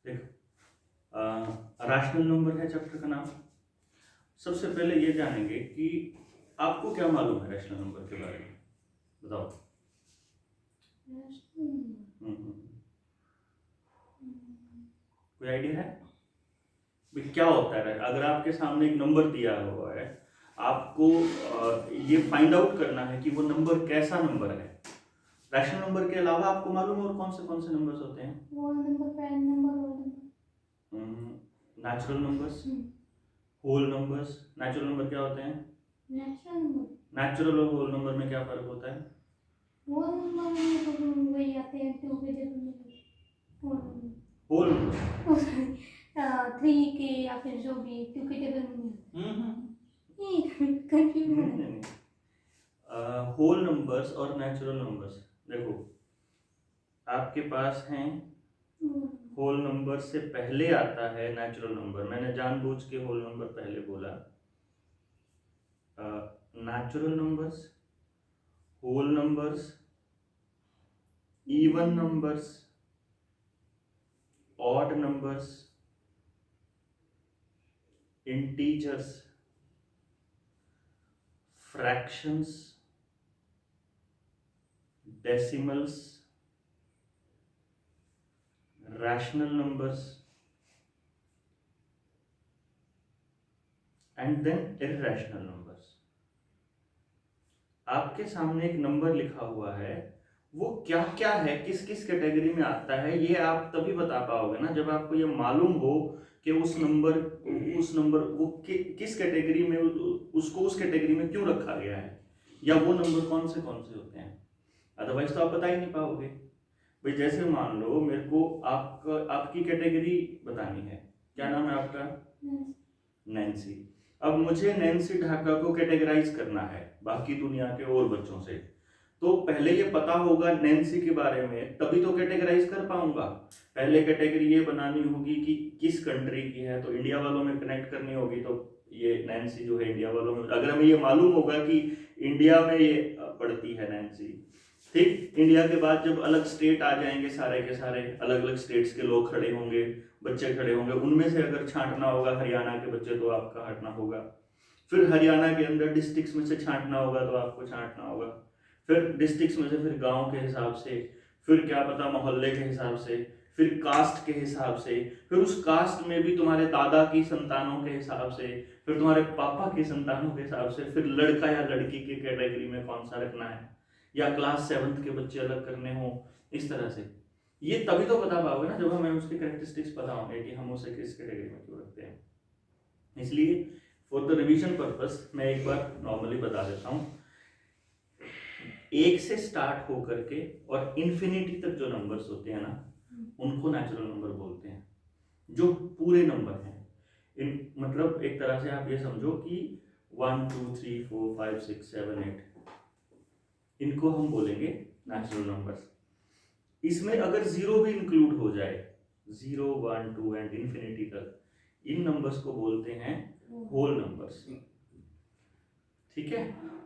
देखो, rational number है chapter का नाम। सबसे पहले ये जानेंगे कि आपको क्या मालूम है रैशनल नंबर के बारे में, बताओ। कोई आइडिया है भी क्या होता है? अगर आपके सामने एक नंबर दिया हुआ है, आपको ये फाइंड आउट करना है कि वो नंबर कैसा नंबर है। रैशनल नंबर के अलावा आपको मालूम है और कौन से नंबर्स होते हैं? Whole number, prime number, whole number, natural numbers, whole numbers. Natural number क्या होते हैं? Natural number. नेचुरल और होल नंबर में क्या फर्क होता है? होल नंबर में तो वही आते हैं 2 के जगह में होल नंबर 3 के या फिर जो भी 2 के टेबल में कंफ्यूजन है। होल नंबर्स और नेचुरल नंबर्स। देखो, आपके पास हैं होल नंबर से पहले आता है नेचुरल नंबर। मैंने जानबूझ के होल नंबर पहले बोला। Natural numbers, whole numbers, even numbers, odd numbers, integers, fractions, decimals, rational numbers and then irrational numbers. आपके सामने एक नंबर लिखा हुआ है, वो क्या क्या है, किस किस कैटेगरी में आता है, ये आप तभी बता पाओगे ना जब आपको ये मालूम हो कि उस नंबर वो किस कैटेगरी में, उसको उस कैटेगरी में क्यों रखा गया है, या वो नंबर कौन से होते हैं। अदरवाइज तो आप बता ही नहीं पाओगे। भाई जैसे मान लो मेरे को आपकी कैटेगरी बतानी है, क्या नाम है आपका? नैन्सी। अब मुझे नैन्सी ढाका को कैटेगराइज करना है बाकी दुनिया के और बच्चों से, तो पहले ये पता होगा नैन्सी के बारे में, तभी तो कैटेगराइज कर पाऊंगा। पहले कैटेगरी ये बनानी होगी कि किस कंट्री की है, तो इंडिया वालों में कनेक्ट करनी होगी, तो ये नैन्सी जो है इंडिया वालों में, अगर हमें ये मालूम होगा कि इंडिया में ये पड़ती है नैन्सी, ठीक। इंडिया के बाद जब अलग स्टेट आ जाएंगे, सारे के सारे अलग अलग स्टेट्स के लोग खड़े होंगे, बच्चे खड़े होंगे, उनमें से अगर छांटना होगा हरियाणा के बच्चे तो आपका हटना होगा। फिर हरियाणा के अंदर डिस्ट्रिक्ट्स में से छांटना होगा तो आपको छांटना होगा। फिर डिस्ट्रिक्ट्स में से फिर गांव के हिसाब से, फिर क्या पता मोहल्ले के हिसाब से, फिर कास्ट के हिसाब से, फिर उस कास्ट में भी तुम्हारे दादा की संतानों के हिसाब से, फिर तुम्हारे पापा की संतानों के हिसाब से, फिर लड़का या लड़की की कैटेगरी में कौन सा रखना है, या क्लास 7th के बच्चे अलग करने हो, इस तरह से। ये तभी तो बता पाओगे ना जब हमें उसके कैरेक्टरिस्टिक्स पता होंगे कि हम उसे किस कैटेगरी में क्यों रखते हैं। इसलिए फॉर द रिवीजन पर्पस मैं एक बार नॉर्मली बता देता हूँ। 1 से स्टार्ट होकर के और इन्फिनिटी तक जो नंबर्स होते हैं ना, उनको नेचुरल नंबर बोलते हैं, जो पूरे नंबर हैं। मतलब एक तरह से आप ये समझो कि 1 2 3 4 5 6 7 8, इनको हम बोलेंगे नेचुरल नंबर्स। इसमें अगर जीरो भी इंक्लूड हो जाए, 0 1 2 एंड इन्फिनिटी तक, इन नंबर्स को बोलते हैं होल नंबर्स, ठीक है।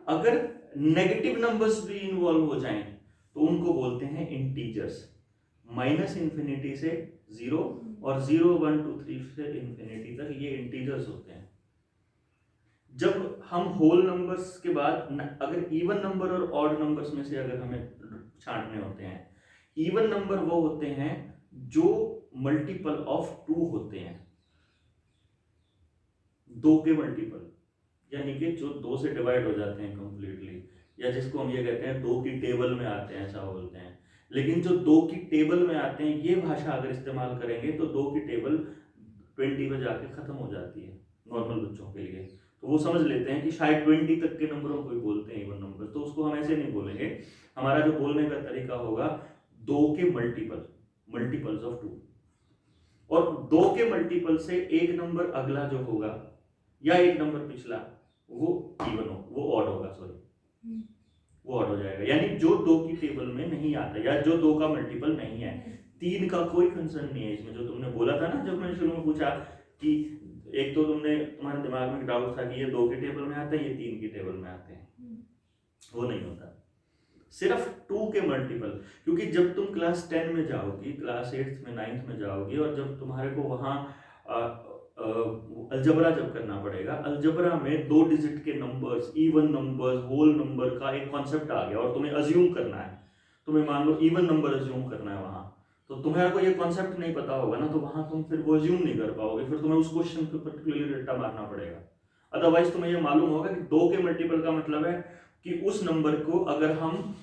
अगर नेगेटिव नंबर्स भी इन्वॉल्व हो जाएं तो उनको बोलते हैं इंटीजर्स। माइनस इन्फिनिटी से 0 और 0 1 2 3 से इन्फिनिटी तक ये इंटीजर्स होते हैं। जब हम होल नंबर्स के बाद अगर इवन नंबर और ऑड नंबर्स में से अगर हमें छांटने होते हैं, इवन नंबर वो होते हैं जो मल्टीपल ऑफ 2 होते हैं, 2 के मल्टीपल, यानी कि जो 2 से डिवाइड हो जाते हैं कंप्लीटली, या जिसको हम ये कहते हैं 2 की टेबल में आते हैं, ऐसा बोलते हैं। लेकिन जो 2 की टेबल में आते हैं, ये भाषा अगर इस्तेमाल करेंगे तो 2 की टेबल 20 में जाके खत्म हो जाती है नॉर्मल बच्चों के लिए, तो वो समझ लेते हैं कि शायद 20 तक के नंबरों को ही बोलते हैं इवन नंबर, तो उसको हम ऐसे नहीं बोलेंगे। हमारा जो बोलने का तरीका होगा 2 के मल्टीपल्स ऑफ 2, और 2 के मल्टीपल से एक नंबर अगला जो होगा या एक नंबर पिछला, वो इवन हो, वो ऑड होगा, सॉरी वो ऑड हो जाएगा, यानी जो 2 की टेबल में नहीं आता या जो 2 का मल्टीपल नहीं है। 3 का कोई कंसर्न नहीं है इसमें, जो तुमने बोला था ना जब मैंने शुरू में पूछा कि एक तो तुम्हारे दिमाग में डाउट था कि ये 2 के टेबल में आता है, ये 3 की टेबल में आते हैं, वो नहीं होता। सिर्फ 2 के मल्टीपल, क्योंकि जब तुम क्लास 10 में जाओगी, क्लास 8 में 9th में जाओगी, और जब तुम्हारे को वहाँ अलजबरा जब करना पड़ेगा, अलजबरा में 2 डिजिट के numbers, even numbers, whole number का एक कॉन्सेप्ट आ गया और तुम्हें अज्यूम करना है, तुम्हें मान लो इवन नंबर अज्यूम करना है वहाँ, तो तुम्हारे को ये कॉन्सेप्ट नहीं पता होगा ना, तो वहाँ तुम फिर वो अज्यूम नहीं कर पाओगे, फिर तुम्हें उस क्वेश्चन पे पर्टिकुलरली रट्टा मारना पड़ेगा। अदरवाइज तुम्हें ये मालूम होगा कि 2 के मल्टीपल का मतलब है कि उस नंबर को अगर हम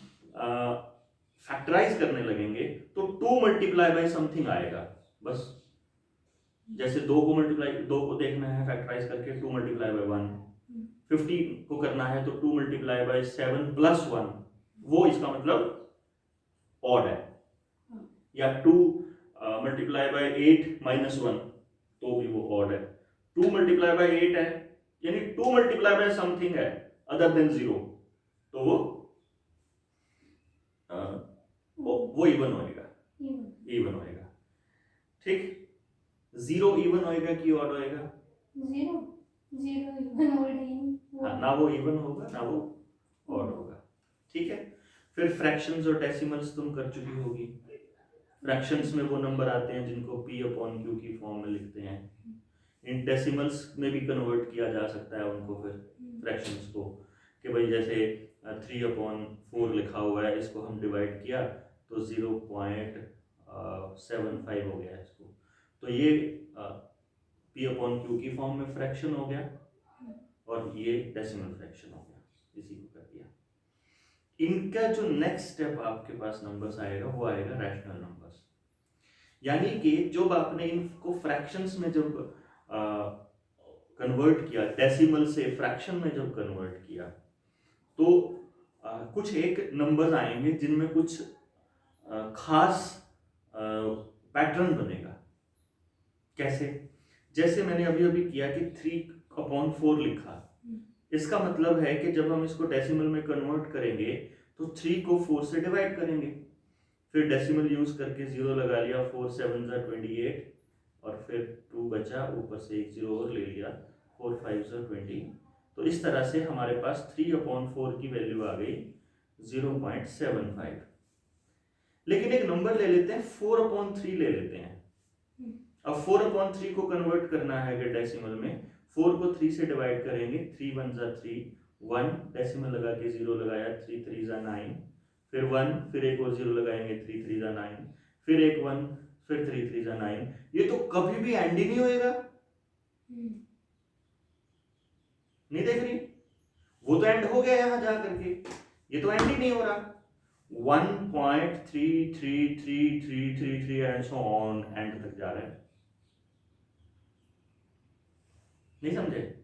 फैक्टराइज करने लगेंगे तो 2 मल्टीप्लाई बाय समथिंग आएगा। बस जैसे 2 को देखना है फैक्टराइज करके 2 मल्टीप्लाई बाय 1, 50 को करना है तो 2 मल्टीप्लाई बाय 7 प्लस 1, वो इसका मतलब ऑड है। या 2 मल्टीप्लाई बाय 8 माइनस 1 तो भी वो ऑड है। 2 मल्टीप्लाई बाय 8 है, यानी 2 मल्टीप्लाई बाय समथिंग है अदर देन 0, तो वो इवन होएगा, इवन होएगा। ठीक, 0 इवन होएगा कि ऑड होएगा? 0 इवन ऑड है। हाँ, ना वो इवन होगा ना वो ऑड होगा। ठीक है, फिर फ्रैक्शंस और डेसिमल्स तुम कर चुकी होगी। फ्रैक्शंस में वो नंबर आते हैं जिनको p अपॉन q की फॉर्म में लिखते हैं। इन डेसिमल्स में भी कन्वर्ट किया जा सकता है उनको, फिर फ्रैक्शंस को, कि भाई जैसे 3/4 लिखा हुआ है, इसको हम डिवाइड किया तो 0.75 हो गया इसको, तो ये p अपॉन q की फॉर्म में फ्रैक्शन हो गया और ये डेसिमल फ्रैक्शन हो गया, इसी को कर दिया। इनका जो नेक्स्ट स्टेप आपके पास नंबर्स आएगा वो आएगा रैशनल नंबर्स, यानी कि जब आपने इनको फ्रैक्शंस में जब कन्वर्ट किया, डेसिमल से फ्रैक्शन में जब कन्वर्ट किया, तो कुछ एक नंबर्स आएंगे जिनमें कुछ खास पैटर्न बनेगा। कैसे? जैसे मैंने अभी अभी किया कि 3/4 लिखा, इसका मतलब है कि जब हम इसको डेसिमल में कन्वर्ट करेंगे तो 3 को 4 से डिवाइड करेंगे, फिर डेसिमल यूज करके 0 लगा लिया, 4 7 28, और फिर 2 बचा, ऊपर से एक 0 और ले लिया, 4 5 20। तो इस तरह से हमारे पास 3/4 की वैल्यू आ गई 0.75। लेकिन एक नंबर ले लेते हैं 4/3 ले लेते हैं। अब 4/3 को कन्वर्ट करना है अगर डेसिमल में, 4 को 3 से डिवाइड करेंगे, 3 1 3, 1 डेसिमल लगा के 0 लगाया, 3 3 9, फिर 1, फिर एक और 0 लगाएंगे, 3 3 9, फिर एक 1, फिर 3 3 9। ये तो कभी भी एंड ही नहीं होएगा। नहीं देख रही? वो तो एंड हो गया यहां जा करके, ये तो एंड ही नहीं हो रहा। 1.33333 एंड सो ऑन, एंड तक जा रहे हैं। नहीं समझे?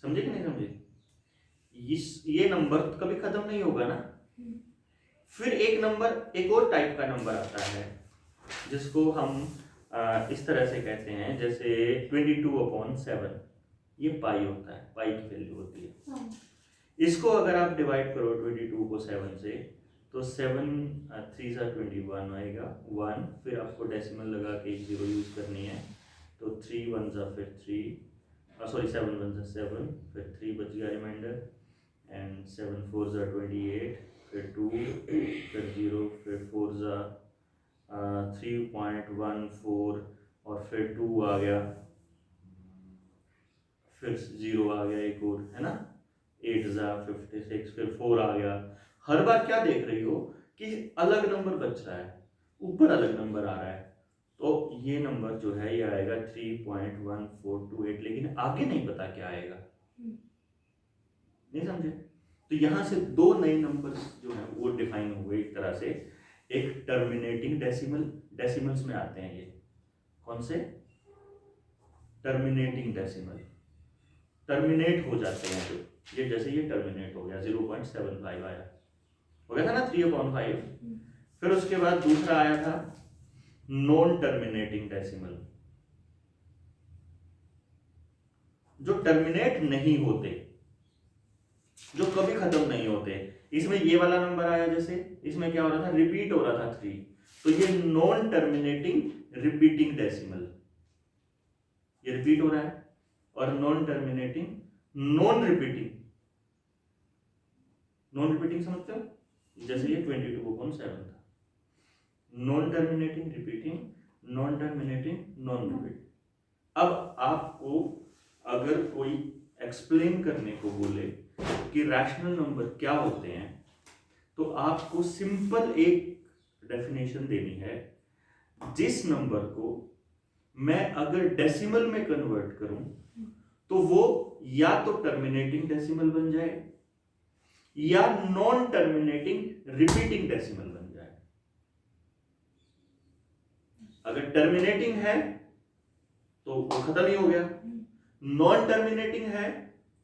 समझे कि नहीं समझे? ये नंबर कभी खत्म नहीं होगा ना। फिर एक नंबर, एक और टाइप का नंबर आता है जिसको हम इस तरह से कहते हैं, जैसे 22/7, ये पाई होता है, पाई की वैल्यू होती है। इसको अगर आप डिवाइड करो 22 को 7 से, तो 7 3 21 आएगा, 1, फिर आपको डेसिमल लगा के 0 यूज करनी है, तो 3 1 फिर 3, सॉरी 7 1 7, फिर 3 बच गया रिमाइंडर, एंड 7 4 28, फिर 2, फिर 0, फिर 4 3.14, और फिर 2 आ गया, फिर 0 आ गया एक और, है ना, 8 56, फिर 4 आ गया। हर बार क्या देख रही हो कि अलग नंबर बच रहा है, ऊपर अलग नंबर आ रहा है, तो ये नंबर जो है ये आएगा 3.1428, लेकिन आगे नहीं पता क्या आएगा। नहीं समझे? तो यहां से 2 नए नंबर्स जो है वो डिफाइन हुए एक तरह से। एक टर्मिनेटिंग डेसिमल, डेसिमल्स में आते हैं ये, कौन से? टर्मिनेटिंग डेसिमल, टर्मिनेट हो जाते हैं जो, ये जैसे ये टर्मिनेट हो गया, 0.75 आया, हो गया था ना 3/5। फिर उसके बाद दूसरा आया था नॉन टर्मिनेटिंग डेसिमल, जो टर्मिनेट नहीं होते, जो कभी खत्म नहीं होते। इसमें ये वाला नंबर आया, जैसे इसमें क्या हो रहा था, रिपीट हो रहा था 3, तो ये नॉन टर्मिनेटिंग रिपीटिंग डेसिमल, ये रिपीट हो रहा है, और non terminating non repeating, non repeating समझते हो, जैसे ये 22/7 था, non terminating repeating, non terminating non repeating. अब आपको अगर कोई एक्सप्लेन करने को बोले कि रैशनल नंबर क्या होते हैं, तो आपको सिंपल एक डेफिनेशन देनी है, जिस नंबर को मैं अगर डेसिमल में कन्वर्ट करूं तो वो या तो टर्मिनेटिंग डेसिमल बन जाए या नॉन टर्मिनेटिंग रिपीटिंग डेसिमल बन जाए। अगर टर्मिनेटिंग है तो वो खत्म ही हो गया, नॉन टर्मिनेटिंग है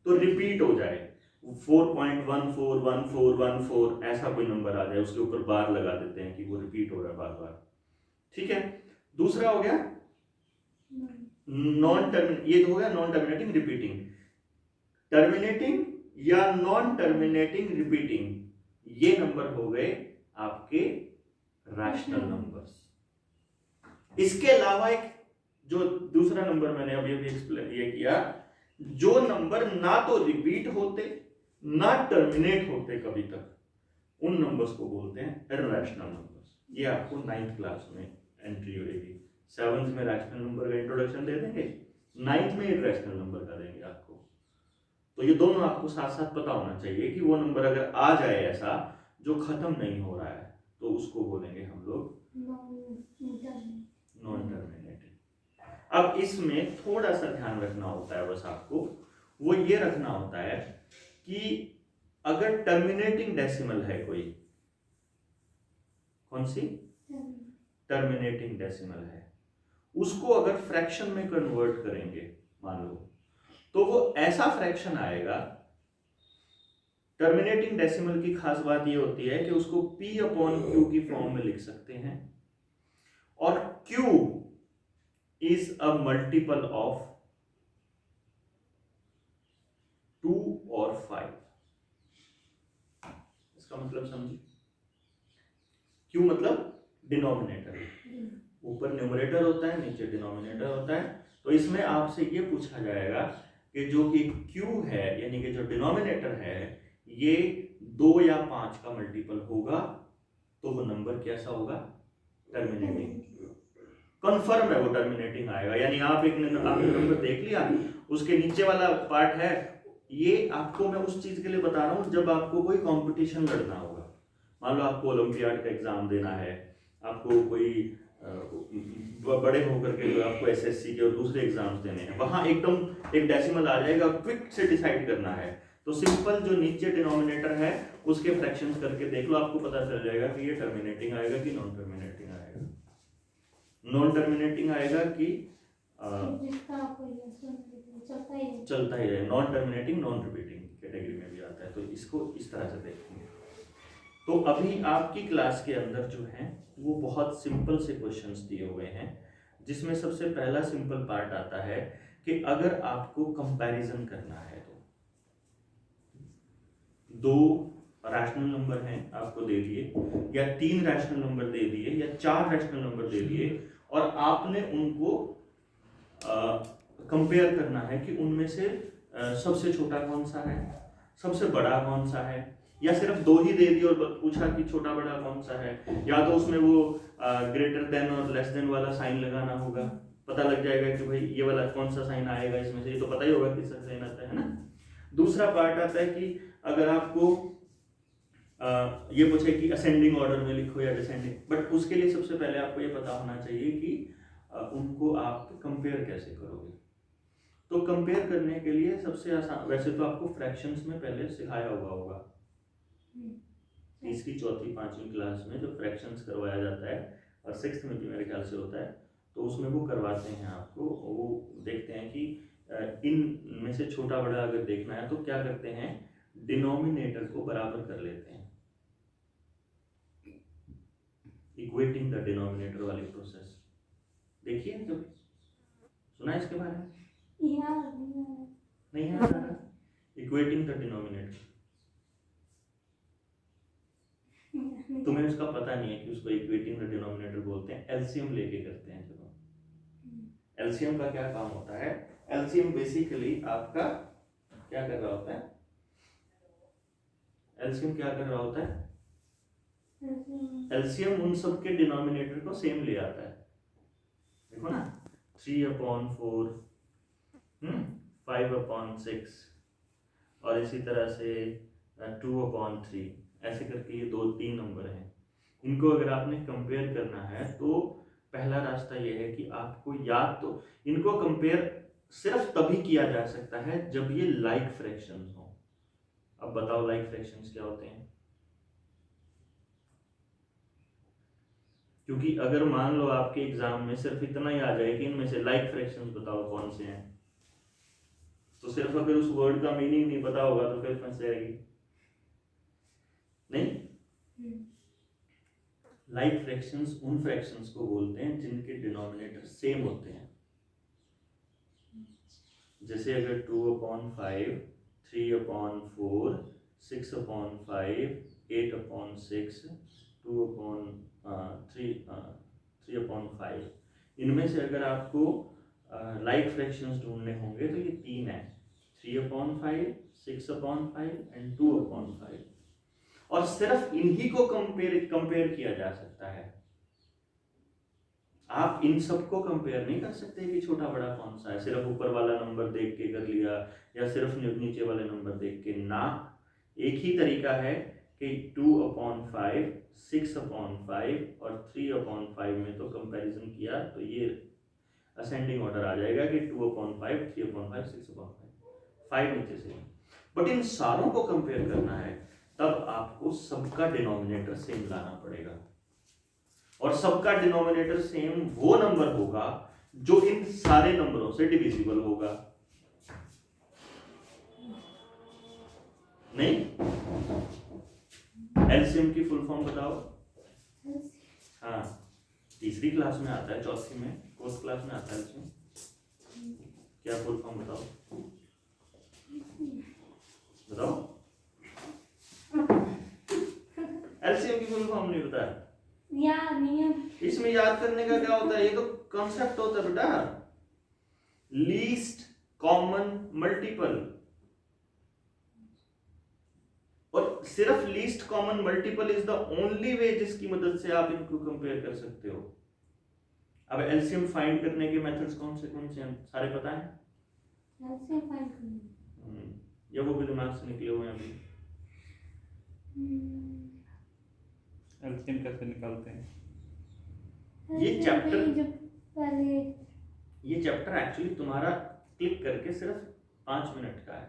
तो रिपीट हो जाए, 4.141414 ऐसा कोई नंबर आ जाए, उसके ऊपर बार लगा देते हैं कि वो रिपीट हो रहा है बार बार। ठीक है, दूसरा हो गया नॉन टर्मिनेटिंग, ये तो हो गया नॉन टर्मिनेटिंग रिपीटिंग। टर्मिनेटिंग या नॉन टर्मिनेटिंग रिपीटिंग, ये नंबर हो गए आपके रैशनल नंबर्स। इसके अलावा एक जो दूसरा नंबर मैंने अभी अभी एक्सप्लेन ये किया, जो नंबर ना तो रिपीट होते ना टर्मिनेट होते कभी तक, उन नंबर्स को बोलते हैं इररेशनल नंबर्स। ये आपको 9th क्लास में एंट्री होगी, 7th में रैशनल नंबर का इंट्रोडक्शन दे देंगे, 9th में इररेशनल नंबर का देंगे आपको। तो ये दोनों आपको साथ साथ पता होना चाहिए कि वो नंबर अगर आ जाए ऐसा जो खत्म नहीं हो रहा है, तो उसको बोलेंगे हम लोग नॉन टर्मिनेटिंग। अब इसमें थोड़ा सा ध्यान रखना होता है बस आपको, वो ये रखना होता है कि अगर टर्मिनेटिंग डेसिमल है कोई, कौन सी टर्मिनेटिंग डेसिमल है, उसको अगर फ्रैक्शन में कन्वर्ट करेंगे मान लो, तो वो ऐसा फ्रैक्शन आएगा। टर्मिनेटिंग डेसिमल की खास बात ये होती है कि उसको P/Q की फॉर्म में लिख सकते हैं, और Q is a multiple of 2 और 5। इसका मतलब समझिए, Q मतलब डिनोमिनेटर, ऊपर न्यूमरेटर होता है नीचे डिनोमिनेटर होता है। तो इसमें आपसे ये पूछा जाएगा कि जो कि Q है यानी कि जो डिनोमिनेटर है ये 2 या 5 का मल्टीपल होगा, तो वो नंबर कैसा होगा, टर्मिनेटिंग। कंफर्म है वो टर्मिनेटिंग आएगा, यानी आपने नंबर देख लिया, उसके नीचे वाला पार्ट है, ये आपको मैं उस चीज के लिए बता रहा हूं जब आपको कोई कंपटीशन लड़ना होगा। मान लो आपको ओलंपियाड का एग्जाम देना है, आपको कोई बड़े होकर के जो आपको एसएससी के और दूसरे एग्जाम्स देने हैं, वहां एकदम एक डेसिमल आ जाएगा, क्विक से डिसाइड करना है, तो सिंपल जो नीचे डिनोमिनेटर है उसके फ्रैक्शंस करके देख लो, आपको पता चल जाएगा कि ये टर्मिनेटिंग आएगा कि नॉन टर्मिनेटिंग आएगा। नॉन टर्मिनेटिंग आएगा कि चलता ही रहे, non terminating non repeating category में भी आता है। तो इसको इस तरह से देखेंगे। तो अभी आपकी क्लास के अंदर जो है वो बहुत सिंपल से क्वेश्चंस दिए हुए हैं, जिसमें सबसे पहला सिंपल पार्ट आता है कि अगर आपको कंपैरिजन करना है, तो 2 रैशनल नंबर हैं आपको दे दिए, या 3 रैशनल नंबर दे दिए, या 4 रैशनल नंबर दे दिए, और आपने उनको कंपेयर करना है कि उनमें से सबसे छोटा कौन सा है, सबसे बड़ा कौन सा है, या सिर्फ 2 ही दे दिए और पूछा कि छोटा बड़ा कौन सा है, या तो उसमें वो ग्रेटर देन और लेस देन वाला साइन लगाना होगा, पता लग जाएगा कि भाई ये वाला कौन सा साइन आएगा इसमें से, ये तो पता ही होगा किसका साइन आता है ना। दूसरा पार्ट आता है कि अगर आपको ये पूछे कि असेंडिंग ऑर्डर में लिखो या डिसेंडिंग, बट उसके लिए सबसे पहले आपको ये पता होना चाहिए कि उनको आप कंपेयर कैसे करोगे। तो कंपेयर करने के लिए सबसे आसान, वैसे तो आपको फ्रैक्शंस में पहले सिखाया हुआ होगा, 3री 4थी 5वीं क्लास में जो फ्रैक्शंस करवाया जाता है, और 6th में भी मेरे ख्याल से होता है, तो उसमें वो करवाते हैं आपको, वो देखते हैं कि इन में से छोटा बड़ा अगर देखना है तो क्या करते हैं, डिनोमिनेटर को बराबर कर लेते हैं, इक्वेटिंग द डिनोमिनेटर वाली प्रोसेस देखिए, जब सुना इसके बारे में नहीं है, इक्वेटिंग द डिनोमिनेटर, तुम्हें उसका पता नहीं है कि उसको इक्वेटिंग द डिनोमिनेटर बोलते हैं, एलसीएम लेके करते हैं। जब एलसीएम का क्या काम होता है, एलसीएम बेसिकली आपका क्या कर रहा होता है, एलसीएम क्या कर रहा होता है? LCM एलसीएम उन सब के डिनोमिनेटर को सेम ले आता है। देखो ना, 3/4, 5/6 और इसी तरह से 2/3, ऐसे करके ये 2-3 नंबर हैं। इनको अगर आपने कंपेयर करना है तो पहला रास्ता ये है कि आपको या तो इनको कंपेयर सिर्फ तभी किया जा सकता है जब ये लाइक फ्रैक्शंस हो। अब बताओ लाइक फ्रैक्शंस क्या होते हैं? क्योंकि अगर मान लो आपके एग्जाम में सिर्फ इतना ही आ जाए कि इनमें से लाइक फ्रैक्शंस बताओ कौन से हैं, तो सिर्फ अगर उस वर्ड का मीनिंग नहीं पता होगा तो फिर फंस जाएगी नहीं। लाइक फ्रैक्शंस उन फ्रैक्शंस को बोलते हैं जिनके डिनोमिनेटर सेम होते हैं। जैसे अगर 2/5, 3/4, 6/5, 8/6, 3/5, इनमें से अगर आपको लाइक फ्रैक्शंस ढूंढने होंगे तो ये 3 है, 3/5, 6/5 एंड 2/5, और सिर्फ इन्हीं को कंपेयर किया जा सकता है। आप इन सबको कंपेयर नहीं कर सकते कि छोटा बड़ा कौन सा है, सिर्फ ऊपर वाला नंबर देख के कर लिया या सिर्फ नीचे वाले नंबर देख के ना। एक ही तरीका है कि 2/5, 6/5 और 3/5 में तो कंपैरिजन किया तो ये असेंडिंग ऑर्डर आ जाएगा कि 2/5, 3/5, 6/5, 5 नीचे से। बट इन सारों को कंपेयर करना है तब आपको सबका डिनोमिनेटर सेम लाना पड़ेगा, और सबका डिनोमिनेटर सेम वो नंबर होगा जो इन सारे नंबरों से डिविजिबल होगा। नहीं? एलसीएम की फुल फॉर्म बताओ। हाँ, तीसरी क्लास में आता है, चौथी में, फोर्थ क्लास में आता है एलसीएम। क्या फुल फॉर्म बताओ? बताओ। एलसीएम की फुल फॉर्म नहीं बताया? याद नहीं है। इसमें याद करने का क्या होता है? ये तो कॉन्सेप्ट होता है बेटा, लीस्ट कॉमन मल्टीपल। और सिर्फ least common multiple is the only way जिसकी मदद से आप इनको कंपेयर कर सकते हो। अब एलसीएम फाइंड करने के मेथड्स कौन से हैं? सारे पता है? एलसीएम फाइंड करना या वो भी दिमाग से निकले हुए हैं अभी? एलसीएम कैसे निकालते हैं? ये चैप्टर जो पहले ये चैप्टर एक्चुअली तुम्हारा क्लिक करके सिर्फ 5 मिनट का है,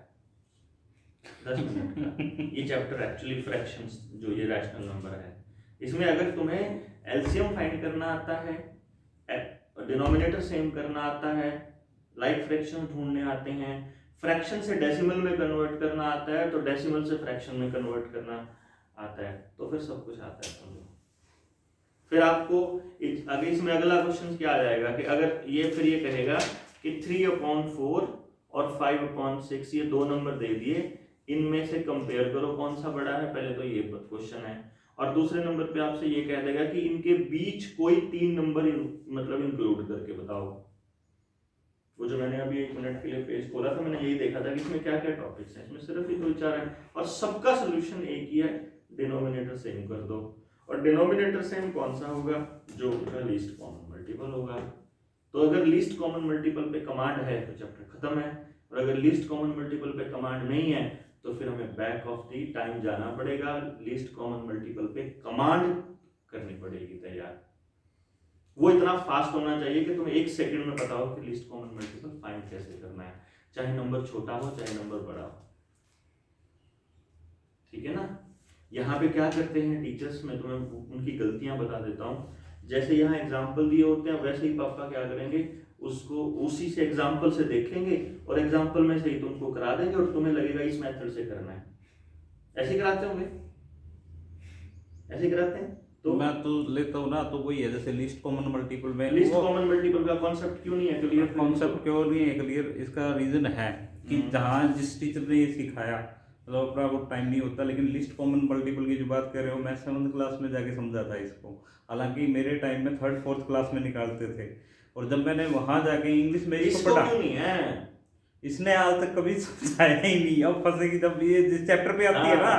10 मिनट का। ये चैप्टर एक्चुअली फ्रैक्शंस, जो ये रैशनल नंबर है, इसमें अगर तुम्हें एलसीएम फाइंड करना आता है, डिनोमिनेटर सेम करना आता है, लाइक फ्रैक्शन ढूंढने आते हैं, फ्रैक्शन से डेसिमल में कन्वर्ट करना आता है, तो डेसिमल से फ्रैक्शन में कन्वर्ट करना आता है, तो फिर सब कुछ आता है समझो। फिर आपको आगे इसमें अगला क्वेश्चन क्या आ जाएगा कि अगर ये फिर ये कहेगा कि 3/4 और 5/6 ये दो नंबर दे दिए, इनमें से कंपेयर करो कौन सा बड़ा है। पहले तो ये क्वेश्चन है, और दूसरे नंबर पे आपसे ये कह देगा कि इनके बीच कोई 3 नंबर मतलब इंक्लूड करके बताओ। वो जो मैंने अभी 1 मिनट के लिए पेज खोला था, मैंने यही देखा था कि इसमें क्या क्या टॉपिक्स हैं। इसमें सिर्फ ही 2-4 हैं और सबका सोल्यूशन एक ही है, डिनोमिनेटर सेम कर दो। और डिनोमिनेटर सेम कौन सा होगा? जो उसका लीस्ट कॉमन मल्टीपल होगा। तो अगर लीस्ट कॉमन मल्टीपल पे कमांड है तो चैप्टर खत्म है, और अगर लीस्ट कॉमन मल्टीपल पे कमांड नहीं है तो फिर हमें बैक ऑफ द टाइम जाना पड़ेगा, लीस्ट कॉमन मल्टीपल पे कमांड करनी पड़ेगी तैयार। वो इतना फास्ट होना चाहिए कि तुम्हें 1 सेकंड में पता हो कि लीस्ट कॉमन मल्टीपल फाइंड कैसे करना है, चाहे नंबर छोटा हो चाहे नंबर बड़ा हो। ठीक है ना? यहाँ पे क्या करते हैं टीचर्स, मैं तुम्हें उनकी गलतियां बता देता हूँ। जैसे यहाँ एग्जाम्पल दिए होते हैं वैसे ही पापा क्या करेंगे, उसको उसी से एग्जाम्पल से देखेंगे और एग्जाम्पल में से ही तुमको करा देंगे और तुम्हें लगेगा इस मेथड से करना है। ऐसे कराते होंगे? ऐसे कराते हैं? तो मैं तो लेता हूँ ना, तो वही है जैसे लिस्ट कॉमन मल्टीपल में। लिस्ट कॉमन मल्टीपल का कॉन्सेप्ट क्यों नहीं है क्लियर? कॉन्सेप्ट क्यों नहीं है क्लियर? इसका रीजन है कि जहाँ जिस टीचर ने ये सिखाया मतलब अपना वो टाइम नहीं होता। लेकिन लिस्ट कॉमन मल्टीपल की जो बात कर रहे हो, मैं 7th क्लास में जाके समझा था इसको। हालांकि मेरे टाइम में 3rd 4th क्लास में निकालते थे, और जब मैंने वहां जाके इंग्लिश में इसको पढ़ा, क्यों नहीं है? इसने आज तक कभी समझाया ही नहीं। अब फंसेगी जब ये जिस चैप्टर पे आती है ना,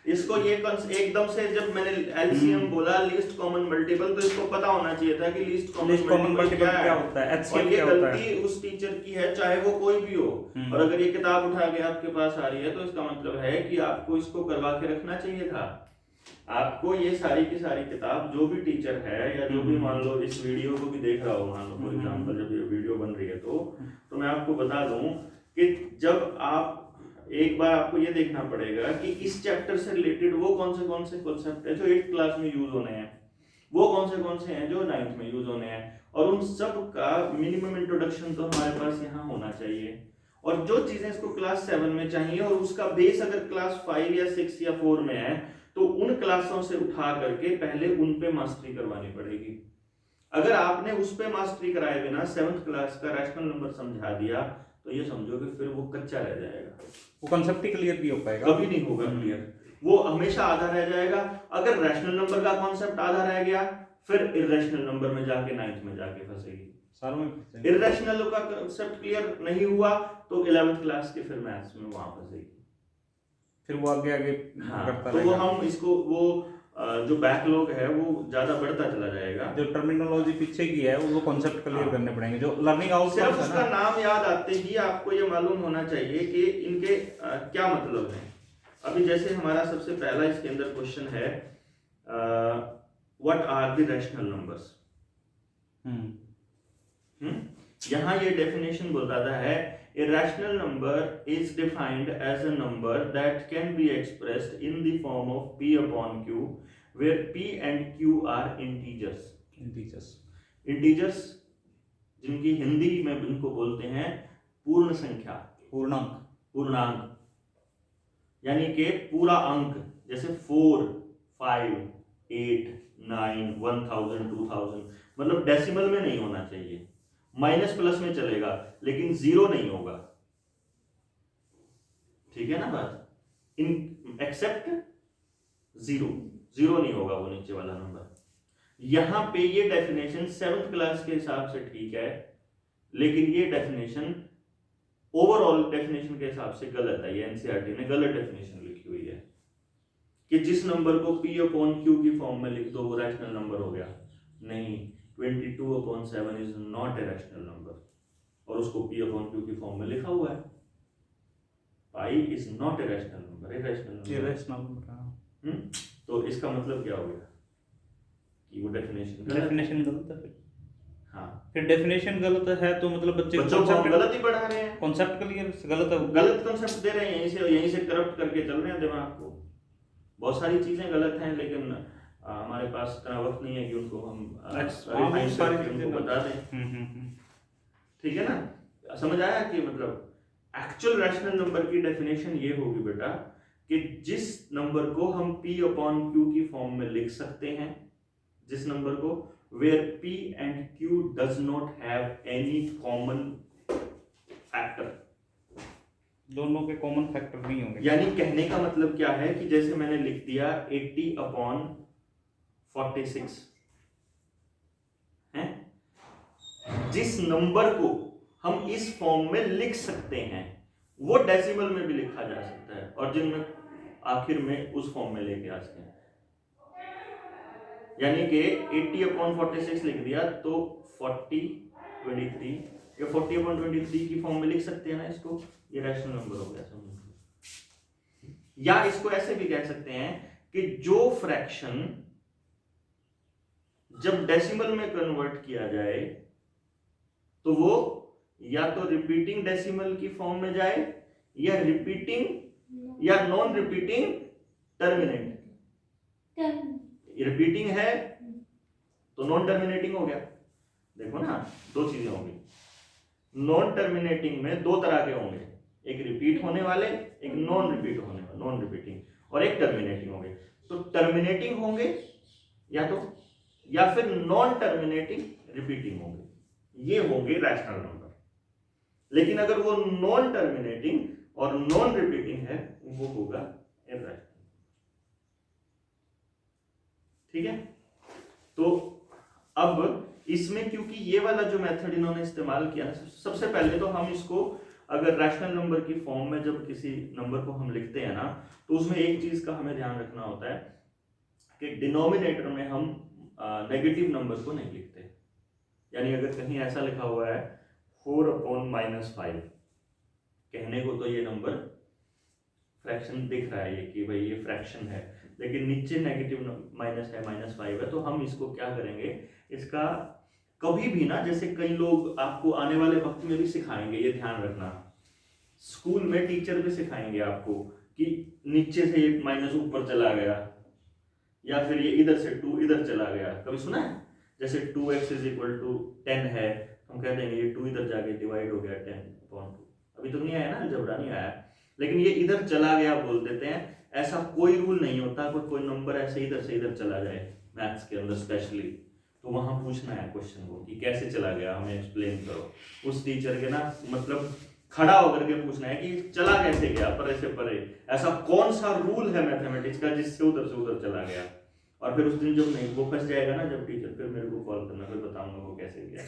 इसको ये एकदम से जब मैंने एलसीएम बोला लीस्ट कॉमन मल्टीपल, तो इसको पता होना चाहिए था कि लीस्ट कॉमन मल्टीपल क्या होता है, और एचसीएफ ये क्या होता है। गलती उस टीचर की है, चाहे वो कोई भी हो। और अगर ये किताब उठा के आपके पास आ रही है तो इसका मतलब है कि आपको इसको करवा के रखना चाहिए था। आपको ये सारी की सारी किताब, जो भी टीचर है या जो भी मान लो इस वीडियो को भी देख रहा हो, मान लो फॉर एग्जांपल जब ये वीडियो बन रही है तो मैं आपको बता दूं कि जब आप एक बार आपको ये देखना पड़ेगा कि इस चैप्टर से रिलेटेड वो कौन से कॉन्सेप्ट है जो 8th क्लास में यूज होने हैं, वो कौन से हैं जो 9th में यूज होने हैं, और उन सब का मिनिमम इंट्रोडक्शन तो हमारे पास यहाँ होना चाहिए। और जो चीजें इसको क्लास 7 में चाहिए और उसका बेस अगर क्लास 5 या 6 या 4 में है तो उन क्लासों से उठा करके पहले उन पे मास्टरी करवानी पड़ेगी। अगर आपने उस पे मास्टरी कराए बिना 7th क्लास का रैशनल नंबर समझा दिया तो ये समझो कि फिर वो कच्चा रह जाएगा, वो कांसेप्ट ही क्लियर नहीं हो पाएगा, कभी नहीं होगा क्लियर, वो हमेशा आधा रह जाएगा। अगर रैशनल नंबर का कॉन्सेप्ट आधा रह गया फिर इर्रेशनल नंबर में जाके 9th में जाके फंसेगी। सारों में इर्रेशनल का कॉन्सेप्ट क्लियर नहीं हुआ तो 11th क्लास के फिर मैथ्स में वहां फंसेगी, फिर वो आगे हाँ, करता तो वो रहेगा। हम इसको वो जो बैकलॉग है वो ज्यादा बढ़ता चला जाएगा। जो टर्मिनोलॉजी पीछे की है वो कॉन्सेप्ट क्लियर हाँ। करने पड़ेंगे, जो लर्निंग आउटकम्स सिर्फ है उसका ना। नाम याद आते ही आपको ये मालूम होना चाहिए कि इनके क्या मतलब है। अभी जैसे हमारा सबसे पहला इसके अंदर क्वेश्चन है what are the rational numbers. यहाँ ये डेफिनेशन बताता है a rational number is defined as a number that can be expressed in the form of p upon q where p and q are integers जिनकी हिंदी में इनको बोलते हैं पूर्ण संख्या, पूर्णांक यानी कि पूरा अंक, जैसे 4, 5, 8, 9, 1000, 2000, मतलब डेसिमल में नहीं होना चाहिए, माइनस प्लस में चलेगा लेकिन जीरो नहीं होगा, ठीक है ना बात, इन एक्सेप्ट जीरो नहीं होगा वो नीचे वाला नंबर। यहां पे ये डेफिनेशन 7th क्लास के हिसाब से ठीक है, लेकिन ये डेफिनेशन ओवरऑल डेफिनेशन के हिसाब से गलत है। ये एनसीईआरटी ने गलत डेफिनेशन लिखी हुई है कि जिस नंबर को p अपॉन q की फॉर्म में लिख दो वो रैशनल नंबर हो गया। नहीं, 22/7 is not a rational number, और उसको p अपॉन q की फॉर्म में लिखा हुआ है। Pi is not a rational number, a rational number. तो इसका मतलब क्या हो गया कि वो डेफिनेशन गलत है। हाँ, फिर डेफिनेशन गलत है तो मतलब बच्चों को हम गलत ही पढ़ा रहे हैं, कॉन्सेप्ट क्लियर गलत है, गलत कॉन्सेप्ट दे रहे हैं, यहीं से करप्ट करके चल रहे हैं दिमाग को। बहुत सारी चीजें गलत हैं लेकिन हमारे पास इतना वक्त नहीं है कि उनको हम उनको बता दें। ठीक है ना, समझ आया कि मतलब एक्चुअल रैशनल नंबर की डेफिनेशन ये होगी बेटा कि जिस नंबर को हम p अपॉन q की फॉर्म में लिख सकते हैं, जिस नंबर को where p and q does not have any common factor, दोनों के कॉमन फैक्टर नहीं होंगे। यानी कहने का मतलब क्या है कि जैसे मैंने लिख दिया 80/46 है, जिस नंबर को हम इस फॉर्म में लिख सकते हैं वो डेसिमल में भी लिखा जा सकता है, और जिनमें आखिर में उस फॉर्म में लेके आ सकते हैं। यानी कि 80/46 लिख दिया तो 40/23 या 40/23 की फॉर्म में लिख सकते हैं ना इसको, ये रैशनल नंबर हो गया समझ। या इसको ऐसे भी कह सकते हैं कि जो फ्रैक्शन जब डेसिमल में कन्वर्ट किया जाए तो वो या तो रिपीटिंग डेसिमल की फॉर्म में जाए या रिपीटिंग या नॉन रिपीटिंग टर्मिनेट। रिपीटिंग है तो नॉन टर्मिनेटिंग हो गया। देखो ना, दो चीजें होंगी, नॉन टर्मिनेटिंग में दो तरह के होंगे, एक रिपीट होने वाले, एक नॉन रिपीट होने वाले, नॉन रिपीटिंग, और एक टर्मिनेटिंग होंगे। तो टर्मिनेटिंग होंगे या फिर नॉन टर्मिनेटिंग रिपीटिंग होंगे, ये होंगे रैशनल नंबर। लेकिन अगर वो नॉन टर्मिनेटिंग और नॉन रिपीटिंग है वो होगा इर्रेशनल। ठीक है, तो अब इसमें क्योंकि ये वाला जो मेथड इन्होंने इस्तेमाल किया ना, सबसे पहले तो हम इसको अगर रैशनल नंबर की फॉर्म में जब किसी नंबर को हम लिखते हैं ना, तो उसमें एक चीज का हमें ध्यान रखना होता है कि डिनोमिनेटर में हम नेगेटिव नंबर को नहीं लिखते। यानी अगर कहीं ऐसा लिखा हुआ है 4/-5, कहने को तो ये नंबर फ्रैक्शन दिख रहा है ये कि भाई ये फ्रैक्शन है, लेकिन नीचे नेगेटिव माइनस है, -5 है, तो हम इसको क्या करेंगे, इसका कभी भी ना, जैसे कई लोग आपको आने वाले वक्त में भी सिखाएंगे, ये ध्यान रखना, स्कूल में टीचर भी सिखाएंगे आपको कि नीचे से ये माइनस ऊपर चला गया, या फिर ये इधर से 2 इधर चला गया। कभी सुना है? जैसे 2x = 10 है, हम कह देंगे ये 2 इधर जाके डिवाइड हो गया 10/2। अभी तो नहीं आया ना, अलजेब्रा नहीं आया, लेकिन ये इधर चला गया बोल देते हैं। ऐसा कोई रूल नहीं होता कोई नंबर ऐसे इधर से इधर चला जाए मैथ्स के अंदर स्पेशली, तो वहां पूछना है क्वेश्चन को कि कैसे चला गया, हमें एक्सप्लेन करो। उस टीचर के ना मतलब खड़ा होकर के पूछना है कि चला कैसे गया परे से परे, ऐसा कौन सा रूल है मैथमेटिक्स का जिससे उधर से उधर चला गया। और फिर उस दिन जब नहीं वो फंस जाएगा ना जब टीचर, फिर मेरे को कॉल करना, फिर बताऊंगा वो कैसे गया।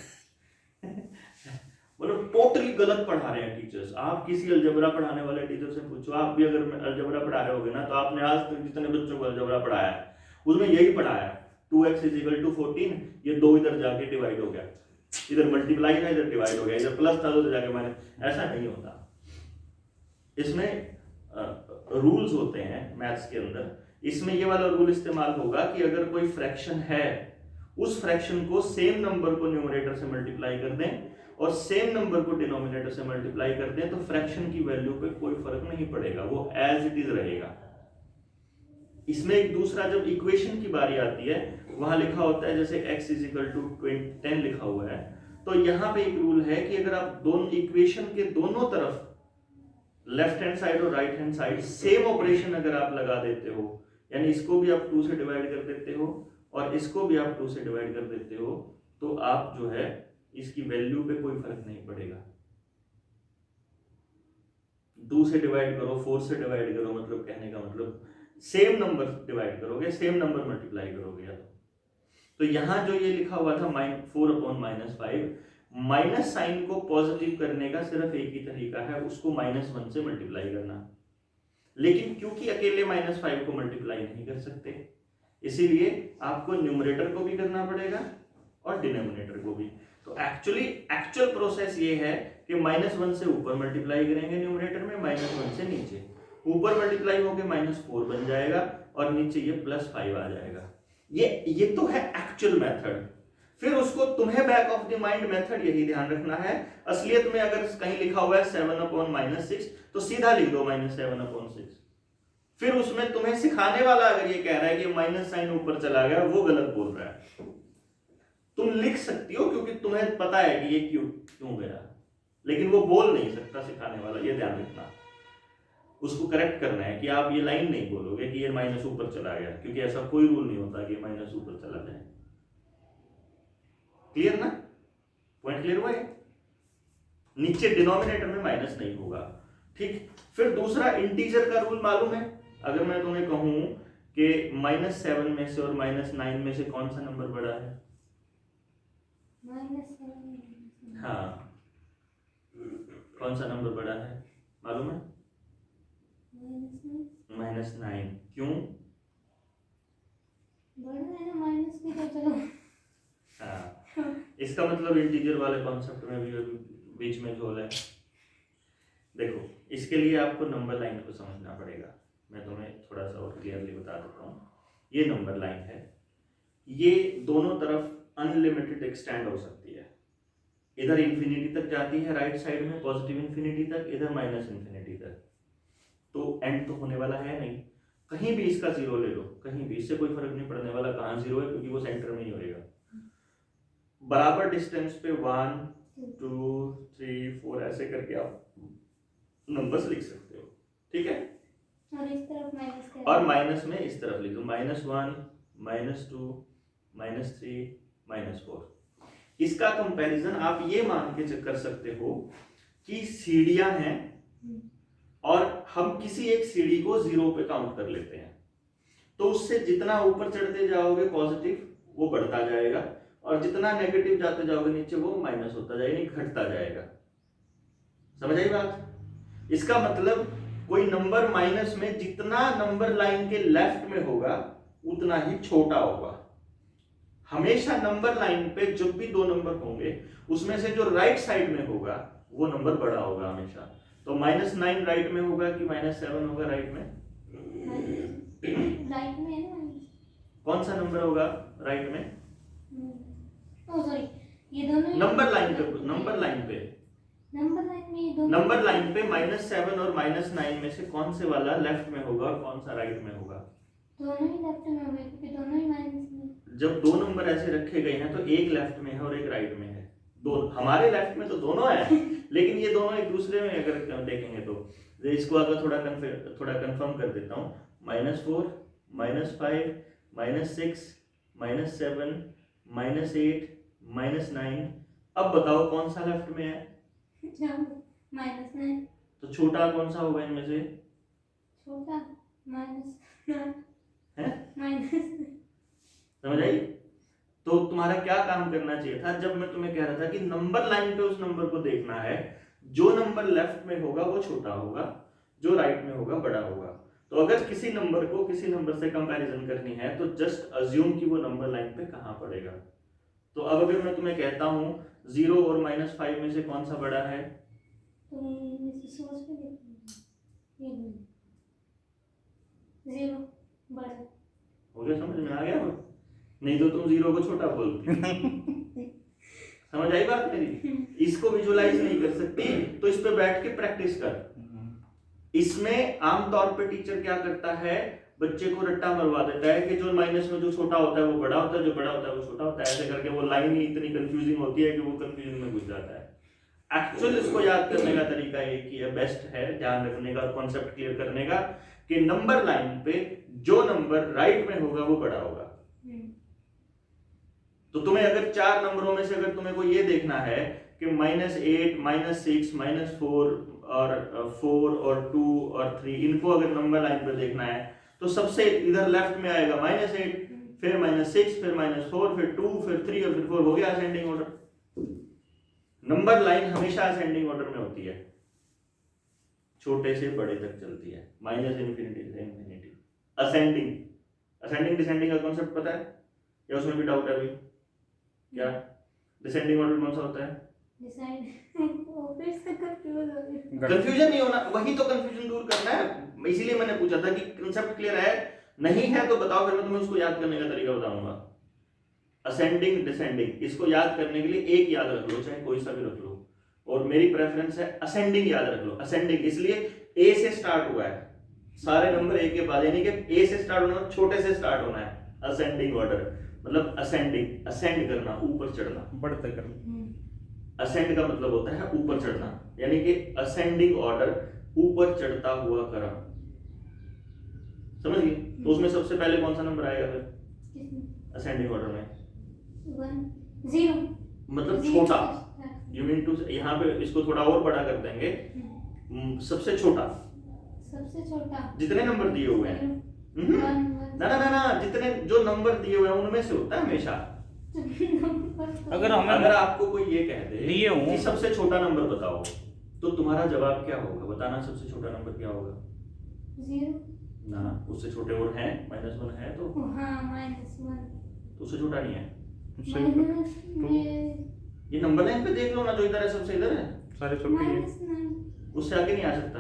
मतलब टोटली गलत पढ़ा रहे हैं टीचर्स। आप किसी अलजेब्रा पढ़ाने वाले टीचर से पूछो, आप भी अगर अलजेब्रा पढ़ा रहे होगे ना, तो आपने आज तक जितने बच्चों को अलजेब्रा पढ़ाया है उसमें यही पढ़ाया है 2x = 14, ये 2 इधर जाके डिवाइड हो गया, इधर मल्टीप्लाई था इधर डिवाइड हो गया, इधर प्लस था उधर जाके माइनस, ऐसा नहीं होता। इसमें रूल्स होते हैं मैथ्स के अंदर। इसमें ये वाला रूल इस्तेमाल होगा कि अगर कोई फ्रैक्शन है, उस फ्रैक्शन को सेम नंबर को न्यूमरेटर से मल्टीप्लाई कर दें और सेम नंबर को डिनोमिनेटर से मल्टीप्लाई कर दें, तो फ्रैक्शन की वैल्यू पे कोई फर्क नहीं पड़ेगा, वो एज इट इज रहेगा। इसमें एक दूसरा जब इक्वेशन की बारी आती है, वहां लिखा होता है जैसे x = 10 लिखा हुआ है, तो यहाँ पे एक रूल है कि अगर आप दोनों इक्वेशन के दोनों तरफ लेफ्ट हैंड साइड और right hand side same operation अगर आप लगा देते हो, यानी इसको भी आप 2 से डिवाइड कर देते हो और इसको भी आप 2 से डिवाइड कर देते हो, तो आप जो है इसकी वैल्यू पे कोई फर्क नहीं पड़ेगा। 2 से डिवाइड करो, 4 से डिवाइड करो, मतलब कहने का मतलब सेम नंबर डिवाइड करोगे, सेम नंबर मल्टीप्लाई करोगे। या तो यहां जो ये लिखा हुआ था 4/-5, माइनस साइन को पॉजिटिव करने का सिर्फ एक ही तरीका है, उसको -1 से मल्टीप्लाई करना। लेकिन क्योंकि अकेले -5 को मल्टीप्लाई नहीं कर सकते, इसीलिए आपको न्यूमरेटर को भी करना पड़ेगा और डिनोमिनेटर को भी। तो एक्चुअल प्रोसेस ये है कि -1 से ऊपर मल्टीप्लाई करेंगे न्यूमरेटर में, -1 से नीचे, ऊपर मल्टीप्लाई होकर -4 बन जाएगा और नीचे ये +5 आ जाएगा। ये तो है एक्चुअल मेथड। फिर उसको तुम्हें back of the mind method यही ध्यान रखना है, असलियत में अगर कहीं लिखा हुआ है 7/-6 तो सीधा लिख दो -7/6। फिर उसमें तुम्हें सिखाने वाला अगर ये कह रहा है कि माइनस साइन ऊपर चला गया, वो गलत बोल रहा है। तुम लिख सकती हो क्योंकि तुम्हें पता है कि ये क्यों गया, लेकिन वो बोल नहीं सकता सिखाने वाला, ये ध्यान रखना। उसको करेक्ट करना है कि आप ये लाइन नहीं बोलोगे कि ये माइनस ऊपर चला गया, क्योंकि ऐसा कोई रूल नहीं होता कि माइनस ऊपर चला जाए। क्लियर ना? पॉइंट क्लियर हुआ है? नीचे डिनोमिनेटर में माइनस नहीं होगा। ठीक, फिर दूसरा इंटीजर का रूल मालूम है? अगर मैं तुम्हें कहूं कि -7 में से और -9 में से कौन सा नंबर बड़ा है? -7। हाँ, कौन सा नंबर बड़ा है मालूम है? -9। क्यों? बड़ा है ना, माइनस भी तो चलो। हाँ, इसका मतलब इंटीजर वाले कॉन्सेप्ट में भी बीच में झोल है। देखो, इसके लिए आपको नंबर लाइन को समझना पड़ेगा। मैं तुम्हें थोड़ा सा और क्लियरली बता देता हूँ। ये नंबर लाइन है, ये दोनों तरफ अनलिमिटेड एक्सटेंड हो सकती है। इधर इंफिनिटी तक जाती है राइट साइड में, पॉजिटिव इंफिनिटी तक, इधर -इंफिनिटी तक। तो एंड तो होने वाला है नहीं, कहीं भी इसका 0 ले लो, कहीं भी, इससे कोई फर्क नहीं पड़ने वाला कहाँ 0 है, क्योंकि वो सेंटर में ही होएगा। बराबर डिस्टेंस पे 1 2 3 4 ऐसे करके आप नंबर्स लिख सकते हो। ठीक है, और इस तरफ माइनस कर, और माइनस में इस तरफ लिख दो, -1 -2 -3 -4। इसका कंपैरिजन आप ये मान के कर सकते हो कि सीढ़ियां हैं और हम किसी एक सीढ़ी को 0 पे काउंट कर लेते हैं, तो उससे जितना ऊपर चढ़ते जाओगे पॉजिटिव वो बढ़ता जाएगा, और जितना नेगेटिव जाते जाओगे नीचे वो माइनस होता जाएगा, यानी घटता जाएगा। समझ आई बात? इसका मतलब कोई नंबर माइनस में जितना नंबर लाइन के लेफ्ट में होगा उतना ही छोटा होगा। हमेशा नंबर लाइन पे जब भी दो नंबर होंगे उसमें से जो राइट साइड में होगा वो नंबर बड़ा होगा हमेशा। तो -9 राइट में होगा कि -7 होगा राइट में? राइट में है ना। कौन सा नंबर होगा राइट में? ओ सॉरी, ये दोनों नंबर लाइन पे, नंबर लाइन पे, नंबर लाइन में ये दोनों, नंबर लाइन पे -7 और -9 में से कौन से वाला लेफ्ट में होगा और कौन सा राइट में होगा? दोनों ही लेफ्ट में होंगे क्योंकि दोनों ही माइनस में। जब दो नंबर ऐसे रखे गए हैं तो एक लेफ्ट में है और एक राइट में है। दो हमारे लेफ्ट में तो दोनों है लेकिन ये दोनों एक दूसरे में अगर देखेंगे तो इसको अगर थोड़ा कंफर्म कर देता हूँ, -4, -5, -6, -7, -8, -9। अब बताओ कौन सा लेफ्ट में है? -9। तो छोटा कौन सा होगा इनमें से? छोटा -9 है? -9। समझ आई? तो तुम्हारा क्या काम करना चाहिए था जब मैं तुम्हें कह रहा था कि नंबर लाइन पे उस नंबर को देखना है, जो नंबर लेफ्ट में होगा वो छोटा होगा, जो राइट में होगा बड़ा होगा। तो अगर किसी नंबर को किसी नंबर से कंपैरिजन करनी है तो जस्ट अज्यूम कि वो नंबर लाइन पे कहां पड़ेगा। तो अब अगर मैं तुम्हें कहता हूं 0 और -5 में से कौन सा बड़ा है? तो इसे सोच के देखो, ये 0 बड़ा हो गया, समझ में आ गया? नहीं तो तुम 0 को छोटा बोलती। समझ आई बात मेरी? इसको विजुलाइज नहीं कर सकती तो इस पे बैठ के प्रैक्टिस कर। इसमें आमतौर पे टीचर क्या करता है, बच्चे को रट्टा मरवा देता है कि जो माइनस में जो छोटा होता है वो बड़ा होता है, जो बड़ा होता है वो छोटा होता है। ऐसे करके वो लाइन ही इतनी कंफ्यूजिंग होती है कि वो कंफ्यूजन में घुस जाता है। एक्चुअल इसको याद करने का तरीका एक ही है, बेस्ट है ध्यान रखने का और कॉन्सेप्ट क्लियर करने का कि नंबर लाइन पे जो नंबर राइट में होगा वो बड़ा होगा। तो तुम्हें अगर 4 नंबरों में से अगर तुम्हें को ये देखना है कि -8, -6, -4 और 4 और 2 और 3, इनको अगर नंबर लाइन पे देखना है तो सबसे इधर लेफ्ट में आएगा -8, फिर -6, फिर -4, फिर 2, फिर 3 और फिर 4। हो गया असेंडिंग ऑर्डर। नंबर लाइन हमेशा असेंडिंग ऑर्डर में होती है, छोटे से बड़े तक चलती है, -∞ से इन्फिनिटी। असेंडिंग डिसेंडिंग का कॉन्सेप्ट पता है या उसमें भी डाउट है अभी? क्या डिसेंडिंग ऑर्डर कौन सा होता है? कंफ्यूजन नहीं होना, वही तो कंफ्यूजन दूर करना है। इसीलिए मैंने पूछा था कि कंसेप्ट क्लियर है, नहीं है तो बताओ, फिर मैं तुम्हें उसको याद करने का तरीका बताऊंगा। असेंडिंग डिसेंडिंग, इसको याद करने के लिए एक याद रख लो, चाहे कोई सा भी रख लो, और मेरी प्रेफरेंस है असेंडिंग याद रख लो। असेंडिंग इसलिए ए से स्टार्ट हुआ है, सारे नंबर ए के बाद, यानी कि ए से स्टार्ट होना, छोटे से स्टार्ट होना है। असेंडिंग ऑर्डर मतलब असेंडिंग, असेंड करना, ऊपर चढ़ना, बढ़ते करना। असेंड का मतलब होता है ऊपर चढ़ना, यानी कि असेंडिंग ऑर्डर, ऊपर चढ़ता हुआ क्रम। समझ गए? तो उसमें सबसे पहले कौन सा नंबर आएगा फिर असेंडिंग ऑर्डर में? 0 मतलब छोटा। यू मीन टू, यहाँ पे इसको थोड़ा और बड़ा कर देंगे, सबसे छोटा जितने नंबर दिए हुए हैं। ना ना ना ना, जितने जो नंबर दिए हुए हैं उनमें से होता है हमेशा। अगर आपको कोई ये कह दे कि सबसे छोटा नंबर बताओ तो तुम्हारा जवाब क्या होगा? बताना सबसे छोटा नंबर क्या होगा? 0 ना, उससे छोटे और हैं, -1 है तो हाँ, तो उससे छोटा नहीं है। ये नंबर लाइन पे देख लो ना, जो इधर है सबसे इधर है, सारे छोटे हैं, उससे आगे नहीं आ सकता।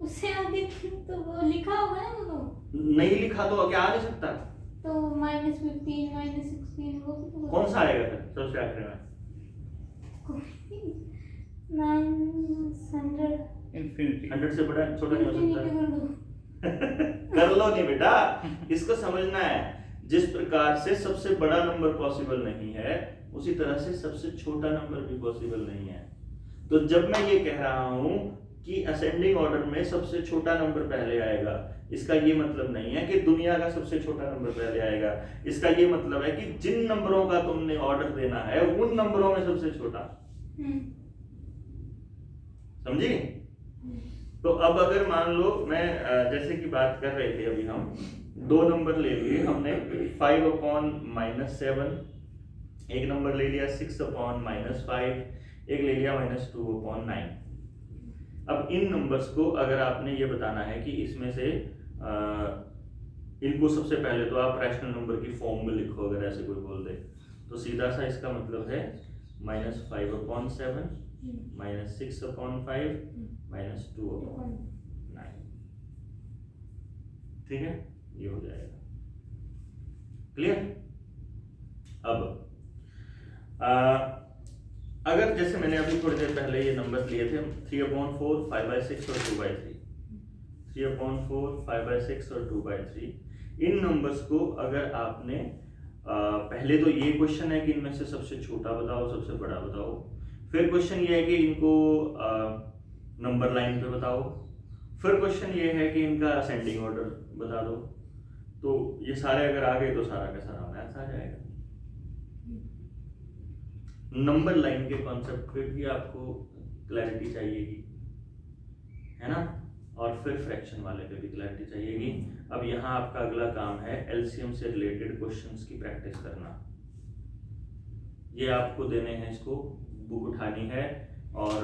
उससे आगे तो वो लिखा होगा ना, वो नहीं लिखा तो क्या आ नहीं सकता? तो -15 -16 वो भी तो कौन सा आएगा फिर सबसे आखिर में? 900 इन्फिनिटी। 100 से बड़ा छोटा नहीं हो सकता। कर दो। कर लो नहीं बेटा, इसको समझना है। जिस प्रकार से सबसे बड़ा नंबर पॉसिबल नहीं है, उसी तरह से सबसे छोटा नंबर भी पॉसिबल नहीं है। तो जब मैं ये कह रहा हूं कि असेंडिंग ऑर्डर में सबसे छोटा नंबर पहले आएगा, इसका ये मतलब नहीं है कि दुनिया का सबसे छोटा नंबर पहले आएगा। इसका ये मतलब है कि जिन नंबरों का तुमने ऑर्डर देना है उन नंबरों में सबसे छोटा। समझी? तो अब अगर मान लो मैं जैसे कि बात कर रहे थे अभी, हम 2 नंबर ले लिए हमने, 5/-7, एक नंबर ले लिया 6/-5, एक ले लिया -2/9। अब इन नंबर्स को अगर आपने ये बताना है कि इसमें से इनको सबसे पहले तो आप रैशनल नंबर की फॉर्म में लिखो, अगर ऐसे कोई बोल दे तो सीधा सा इसका मतलब है -5/7 -6/5 -2/9। ठीक है, ये हो जाएगा। क्लियर? अब अगर जैसे मैंने अभी थोड़ी देर पहले ये नंबर्स लिए थे 3/4, 5/6 और 2/3, 3/4, 5/6 और 2/3, इन नंबर्स को अगर आपने पहले तो ये क्वेश्चन है कि इनमें से सबसे छोटा बताओ, सबसे बड़ा बताओ। फिर क्वेश्चन ये है कि इनको नंबर लाइन पे बताओ। फिर क्वेश्चन ये है कि इनका असेंडिंग ऑर्डर बता दो। तो ये सारे अगर आ गए तो सारा का सारा मैथ्स आ जाएगा। नंबर लाइन के कॉन्सेप्ट पे भी आपको क्लैरिटी चाहिएगी, है ना, और फिर फ्रैक्शन वाले पे भी क्लैरिटी चाहिएगी। अब यहाँ आपका अगला काम है एलसीएम से रिलेटेड क्वेश्चंस की प्रैक्टिस करना। ये आपको देने हैं, इसको बुक उठानी है और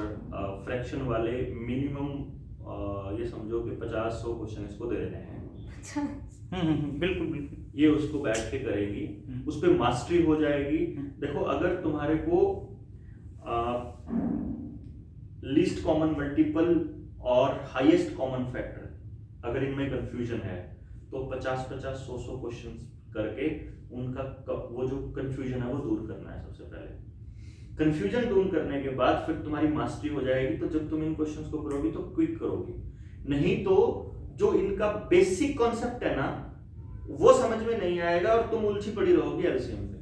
फ्रैक्शन वाले मिनिमम ये समझो कि 50-100 क्वेश्चन इसको दे देने हैं। बिल्कुल बिल्कुल। ये उसको बैठ के करेगी, उस पर मास्टरी हो जाएगी। देखो, अगर तुम्हारे को लीस्ट कॉमन मल्टीपल और हाईएस्ट कॉमन फैक्टर अगर इनमें कंफ्यूजन है तो 50-50, 100-100 क्वेश्चंस करके उनका वो जो कंफ्यूजन है वो दूर करना है। सबसे पहले कंफ्यूजन दूर करने के बाद फिर तुम्हारी मास्टरी हो जाएगी। तो जब तुम इन क्वेश्चंस को करोगी तो क्विक करोगी, नहीं तो जो इनका बेसिक कॉन्सेप्ट है ना वो समझ में नहीं आएगा और तुम उलझी पड़ी रहोगी एलसीएम पे।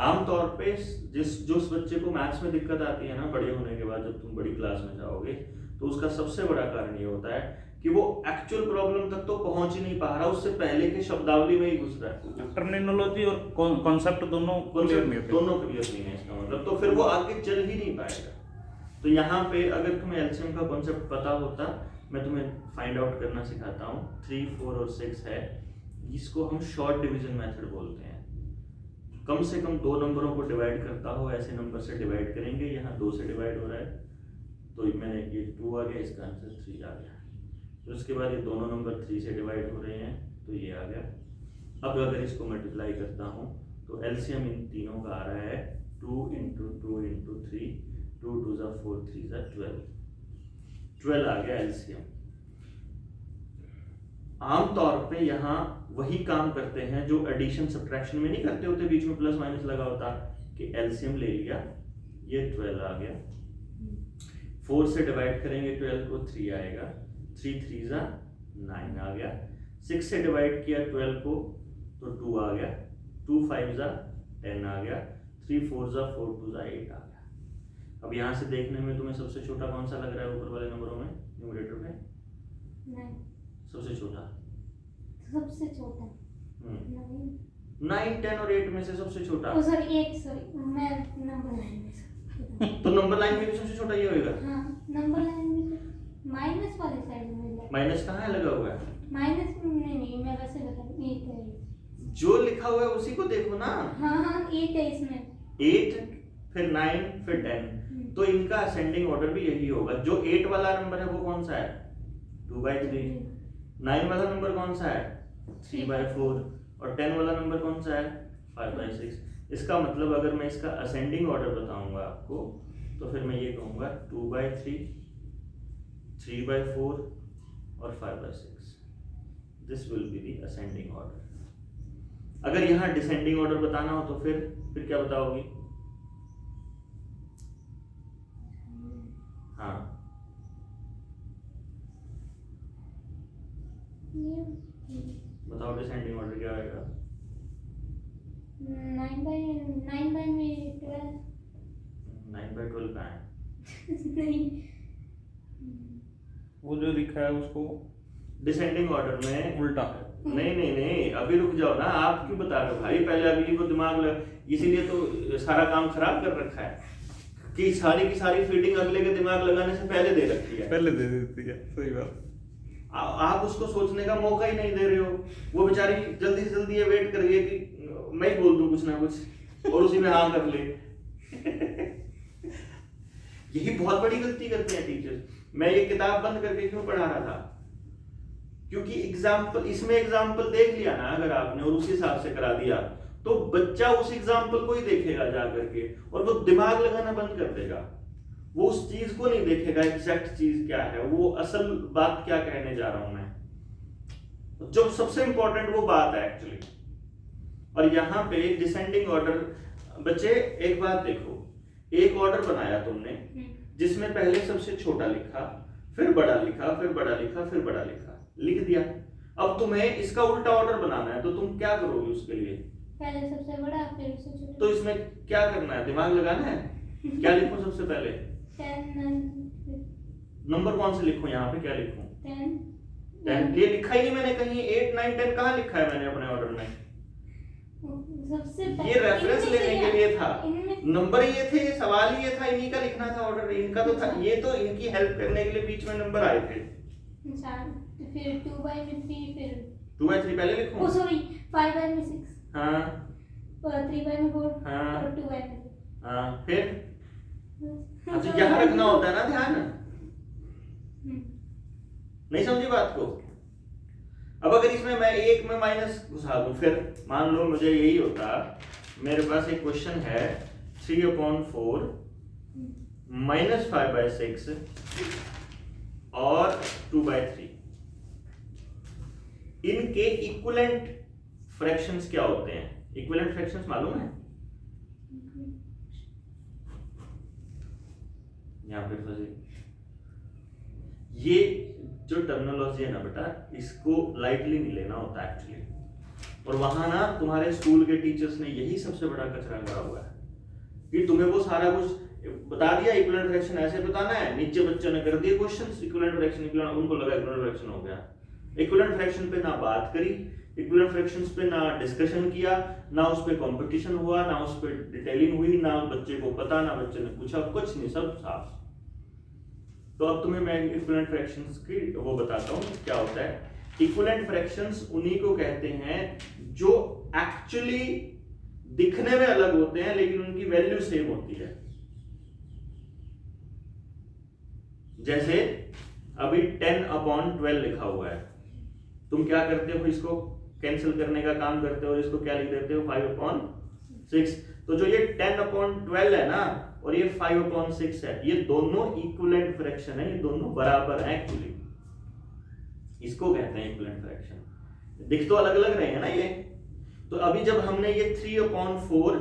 आमतौर पे जो बच्चे को मैथ्स में दिक्कत आती है ना बड़े होने के बाद, जब तुम बड़ी क्लास में जाओगे, तो उसका सबसे बड़ा कारण ये होता है कि वो एक्चुअल प्रॉब्लम तक तो पहुंच ही नहीं पा रहा, उससे पहले के शब्दावली में ही घुस रहा है। टर्मिनोलॉजी और कॉन्सेप्ट दोनों क्लियर नहीं है इसका मतलब, तो फिर वो आगे चल ही नहीं पाएगा। तो यहाँ पे अगर तुम्हें एलसीएम का कॉन्सेप्ट पता होता, मैं तुम्हें फाइंड आउट करना सिखाता हूँ। 3, 4 और 6 है, इसको हम शॉर्ट डिवीजन मेथड बोलते हैं। कम से कम 2 नंबरों को डिवाइड करता हो ऐसे नंबर से डिवाइड करेंगे। यहाँ 2 से डिवाइड हो रहा है तो मैंने ये 2 आ गया, इसका आंसर 3 आ गया। तो उसके बाद ये दोनों नंबर 3 से डिवाइड हो रहे हैं तो ये आ गया। अब अगर इसको मल्टीप्लाई करता हूँ तो एलसीएम इन तीनों का आ रहा है 2 × 2 × 3, 2 2 = 4, 3 = 12 आ गया एलसीएम। आमतौर पे यहाँ वही काम करते हैं जो एडिशन सब्ट्रैक्शन में नहीं करते होते, बीच में प्लस माइनस लगा होता कि एलसीएम ले लिया, ये 12 आ गया। 4 से डिवाइड करेंगे 12 को, 3 आएगा, 3 3 = 9 आ गया। 6 से डिवाइड किया 12 को तो 2 आ गया, 2 5 = 10 आ गया, 3 4 = 4, 2 = 8 आ गया। अब यहाँ से देखने में तुम्हें सबसे छोटा कौन सा लग रहा है ऊपर वाले नंबरों में, न्यूमरेटर में? 9 सबसे छोटा 9, 10 और 8 में से सबसे छोटा। सॉरी 8 मैं नंबर लाइन में तो नंबर लाइन में भी सबसे छोटा ये होएगा। हाँ, नंबर लाइन में माइनस वाले साइड में माइनस कहाँ है लगा हुआ है? माइनस नहीं मैं वैसे बता 8 है जो लिखा हुआ है उसी को देखो ना। हाँ 8 है इसमें, 8 फिर 9 फिर 10, तो इनका असेंडिंग ऑर्डर भी यही होगा। जो 8 वाला नंबर है वो कौन सा है? 2/3। 9 वाला नंबर कौन सा है? 3/4। और 10 वाला नंबर कौन सा है? 5/6। इसका मतलब अगर मैं इसका असेंडिंग ऑर्डर बताऊंगा आपको तो फिर मैं ये कहूंगा 2/3, 3/4 और 5/6। This will be the ascending order. अगर यहाँ डिसेंडिंग ऑर्डर बताना हो तो फिर क्या बताओगी? हाँ, बताओ डिसेंडिंग ऑर्डर क्या आएगा? 9/12 9/12 कहाँ है? नहीं, वो जो लिखा है उसको डिसेंडिंग ऑर्डर में उल्टा। नहीं, अभी रुक जाओ ना, आप क्यों बता रहे हो भाई? पहले अगली को दिमाग इसीलिए तो सारा काम खराब कर रखा है कि सारी की सारी फीडिंग अगले के दिमाग लगाने से पहले दे रखी है, पहले दे देती है। सही बात। आप उसको सोचने का मौका ही नहीं दे रहे हो। वो बेचारी जल्दी से जल्दी ये वेट कर रही है कि मैं ही बोल दूं कुछ ना कुछ और उसी में हाँ कर ले। यही बहुत बड़ी गलती करते हैं टीचर्स। मैं ये किताब बंद करके क्यों पढ़ा रहा था? क्योंकि एग्जाम्पल, इसमें एग्जाम्पल देख लिया ना अगर आपने और उस हिसाब से करा दिया, तो बच्चा उस एग्जाम्पल को ही देखेगा जा करके, और वो दिमाग लगाना बंद कर देगा। वो उस चीज को नहीं देखेगा एग्जैक्ट चीज क्या है, वो असल बात क्या कहने जा रहा हूं मैं, जो सबसे इंपॉर्टेंट वो बात है एक्चुअली। और यहाँ पे डिसेंडिंग ऑर्डर, बच्चे एक बात देखो, एक ऑर्डर बनाया तुमने जिसमें पहले सबसे छोटा लिखा, फिर बड़ा लिखा, फिर बड़ा लिखा, फिर बड़ा लिखा, लिख दिया। अब तुम्हें इसका उल्टा ऑर्डर बनाना है, तो तुम क्या करोगे उसके लिए? पहले सबसे बड़ा फिर उससे छोटा। तो इसमें क्या करना है? दिमाग लगाना है। क्या लिखूं सबसे पहले? 10 नंबर कौन से लिखूं? यहाँ पे क्या लिखूं? 10 ये लिखा ही नहीं मैंने कहीं। 8 9 10 कहाँ लिखा है मैंने अपने ऑर्डर में? सबसे ये रेफरेंस इनमें लेने से के लिए था, इनमें नंबर ये थे, ये सवाल ही ये था, इन्हीं का लिखना था ऑर्डर, इनका तो था, ये तो इनकी हेल्प करने के लिए बीच में नंबर आए थे। तो फिर 2 बाय में 3, फिर 2 बाय 3 पहले लिखूं? ओ सॉरी 5 बाय में 6, हाँ 3 बाय में 4 हाँ और 2 बाय में 2। हाँ, फिर अच्छा यहाँ रखना होता है ना ध्यान। नहीं समझी बात को? अब अगर इसमें मैं एक में माइनस घुसा दूं, फिर मान लो मुझे यही होता, मेरे पास एक क्वेश्चन है 3/4 माइनस 5/6 और 2/3, इनके इक्विवेलेंट फ्रैक्शंस क्या होते हैं? इक्विवेलेंट फ्रैक्शंस मालूम है? यहाँ पे फंसे। ये जो टर्मिनोलॉजी है ना बेटा, इसको लाइटली नहीं लेना होता एक्चुअली। और वहां ना तुम्हारे स्कूल के टीचर्स ने यही सबसे बड़ा कचरा करा हुआ है कि तुम्हें वो सारा कुछ बता दिया, इक्विवेलेंट फ्रैक्शन ऐसे बताना है, नीचे बच्चे ने कर दिए क्वेश्चंस इक्विवेलेंट फ्रैक्शन, उनको लगा इक्विवेलेंट फ्रैक्शन हो गया। इक्विवेलेंट फ्रैक्शन पे ना बात करी, इक्विवेलेंट फ्रैक्शंस पे ना डिस्कशन किया, ना उस पे कंपटीशन हुआ, ना उस पे डिटेलिंग हुई, ना बच्चे को पता, ना बच्चे ने पूछा, कुछ नहीं, सब साफ। तो अब तुम्हें मैं इक्विवेलेंट फ्रैक्शंस की वो बताता हूँ क्या होता है। इक्विवेलेंट फ्रैक्शंस उन्हीं को कहते हैं जो एक्चुअली दिखने में अलग होते हैं लेकिन उनकी वैल्यू सेम होती है। जैसे अभी 10/12 लिखा हुआ है, तुम क्या करते हो? इसको कैंसिल करने का काम करते हो और इसको क्या लिख देते हो? 5/6। तो जो ये 10/12 है ना और ये 5/6 है, ये दोनों इक्विवेलेंट फ्रैक्शन है, ये दोनों बराबर है एक्चुअली। इसको कहते हैं इक्विवेलेंट फ्रैक्शन। दिख तो अलग अलग रहे हैं ना ये। तो अभी जब हमने ये 3/4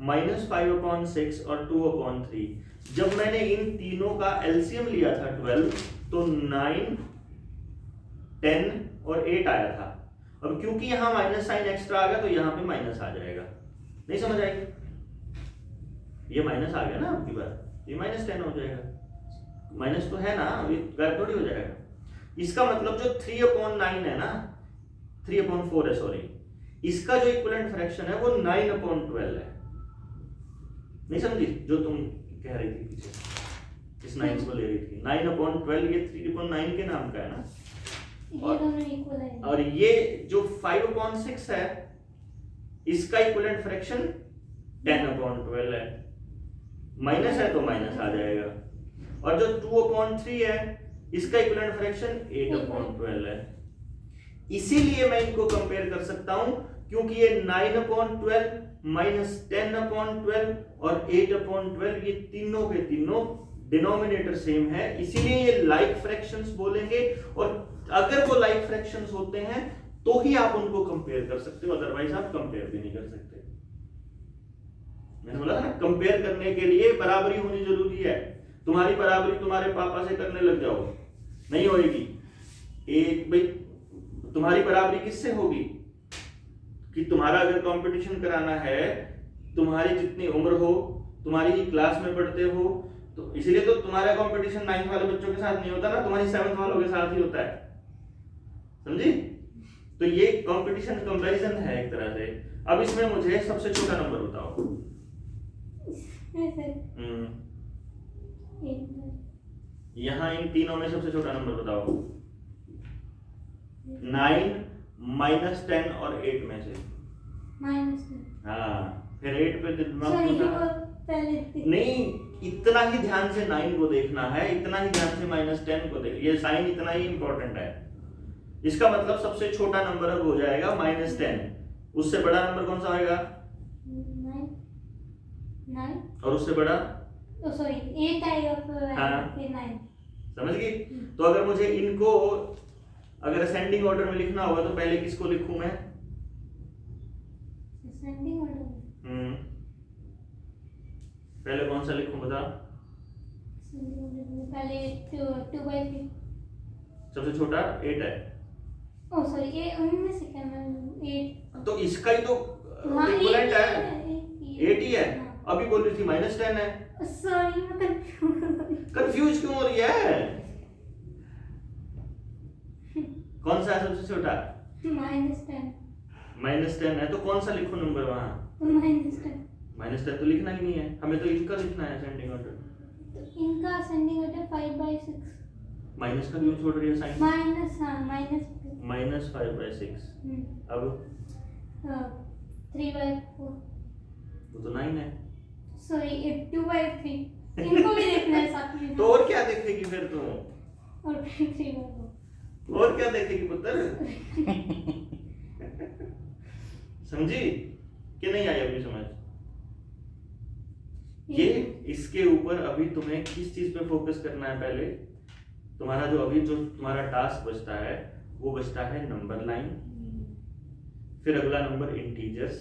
माइनस 5/6 और 2/3, जब मैंने इन तीनों का एलसीएम लिया था 12, तो 9 10 और 8 आया था। अब क्योंकि यहां माइनस साइन एक्स्ट्रा आ गया तो यहां पे माइनस आ जाएगा। नहीं समझ आएगी? ये माइनस आ गया ना आपकी बात, ये -10 हो जाएगा। माइनस तो है ना, ये गायब थोड़ी हो जाएगा। इसका मतलब जो 3/9 है ना, 3/4 है सॉरी, इसका जो इक्विवेलेंट फ्रैक्शन है वो 9/12 है। नहीं समझी जो तुम कह रही थी पीछे, इस 9 को ले रही थी? 9/12 ये 3/9 के नाम का है ना, ये दोनों इक्वल है। और ये जो 5/6 है इसका इक्विवेलेंट फ्रैक्शन 10/12 है। माइनस है तो माइनस आ जाएगा। और जो 2/3 है इसका इक्विवेलेंट फ्रैक्शन 8/12 है। इसीलिए मैं इनको कंपेयर कर सकता हूं क्योंकि ये 9/12 माइनस 10/12 और 8/12 ये तीनों के तीनों डिनोमिनेटर सेम है, इसीलिए ये लाइक फ्रैक्शंस बोलेंगे। और अगर वो लाइक फ्रैक्शंस होते हैं तो ही आप उनको कंपेयर कर सकते हो, अदरवाइज आप कंपेयर भी नहीं कर सकते। मैंने बोला ना, कंपेयर करने के लिए बराबरी होनी जरूरी है। तुम्हारी बराबरी तुम्हारे पापा से करने लग जाओ, नहीं होगी। एक भाई तुम्हारी बराबरी किससे होगी कि तुम्हारा अगर कंपटीशन कराना है, तुम्हारी जितनी उम्र हो, तुम्हारी क्लास में पढ़ते हो, तो इसलिए तो तुम्हारा कंपटीशन 9th वाले बच्चों के साथ नहीं होता ना, तुम्हारी 7th वालों के साथ ही होता है। समझी? तो ये कंपटीशन कंपैरिजन है एक तरह से। अब इसमें मुझे सबसे छोटा नंबर बताओ। यहाँ इन तीनों में सबसे छोटा नंबर बताओ। 9 -10 और 8 में से। -10। हाँ, फिर 8 पे दिमाग सॉरी, घुसा। पहले नहीं, इतना ही ध्यान से 9 को देखना है, इतना ही ध्यान से -10 को देख, ये साइन इतना ही इंपॉर्टेंट है। इसका मतलब सबसे छोटा नंबर अब हो जाएगा -10, उससे बड़ा नंबर कौन सा आएगा? 9 और उससे बड़ा सॉरी 8 आएगा हाँ। फिर 9। समझ गई? तो अगर मुझे इनको अगर असेंडिंग ऑर्डर में लिखना होगा तो पहले किसको लिखूं मैं? असेंडिंग ऑर्डर पहले कौन सा लिखूं बता? पहले 2/3। सबसे छोटा 8 है। ओ सॉरी ये उनमें से क्या मैं 8 तो इसका ही तो हाँ इक्विवेलेंट है, 8 8 ही है। अभी बोल रही थी -10 है। सॉरी मैं कंफ्यूज क्यों हो रही है? कौन सा है सबसे छोटा? -10 -10 है, तो कौन सा लिखूं नंबर वहां? -10 तो लिखना ही नहीं है, हमें तो इनका लिखना है असेंडिंग ऑर्डर। तो इनका असेंडिंग ऑर्डर 5/6 माइनस का क्यों छोड़ रही है साइन? माइनस हाँ माइनस -5/6। अब 3/4 वो तो 9 है। सॉरी 2/3 इनको भी देखना है साथ में। तो और क्या देखेगी फिर तुम? और 3/4 और क्या देखेगी पुत्र? समझी कि नहीं आई अभी समझ? ये इसके ऊपर अभी तुम्हें किस चीज पे फोकस करना है? पहले तुम्हारा जो अभी जो तुम्हारा टास्क बचता है वो बचता है नंबर लाइन, फिर अगला नंबर इंटीजर्स,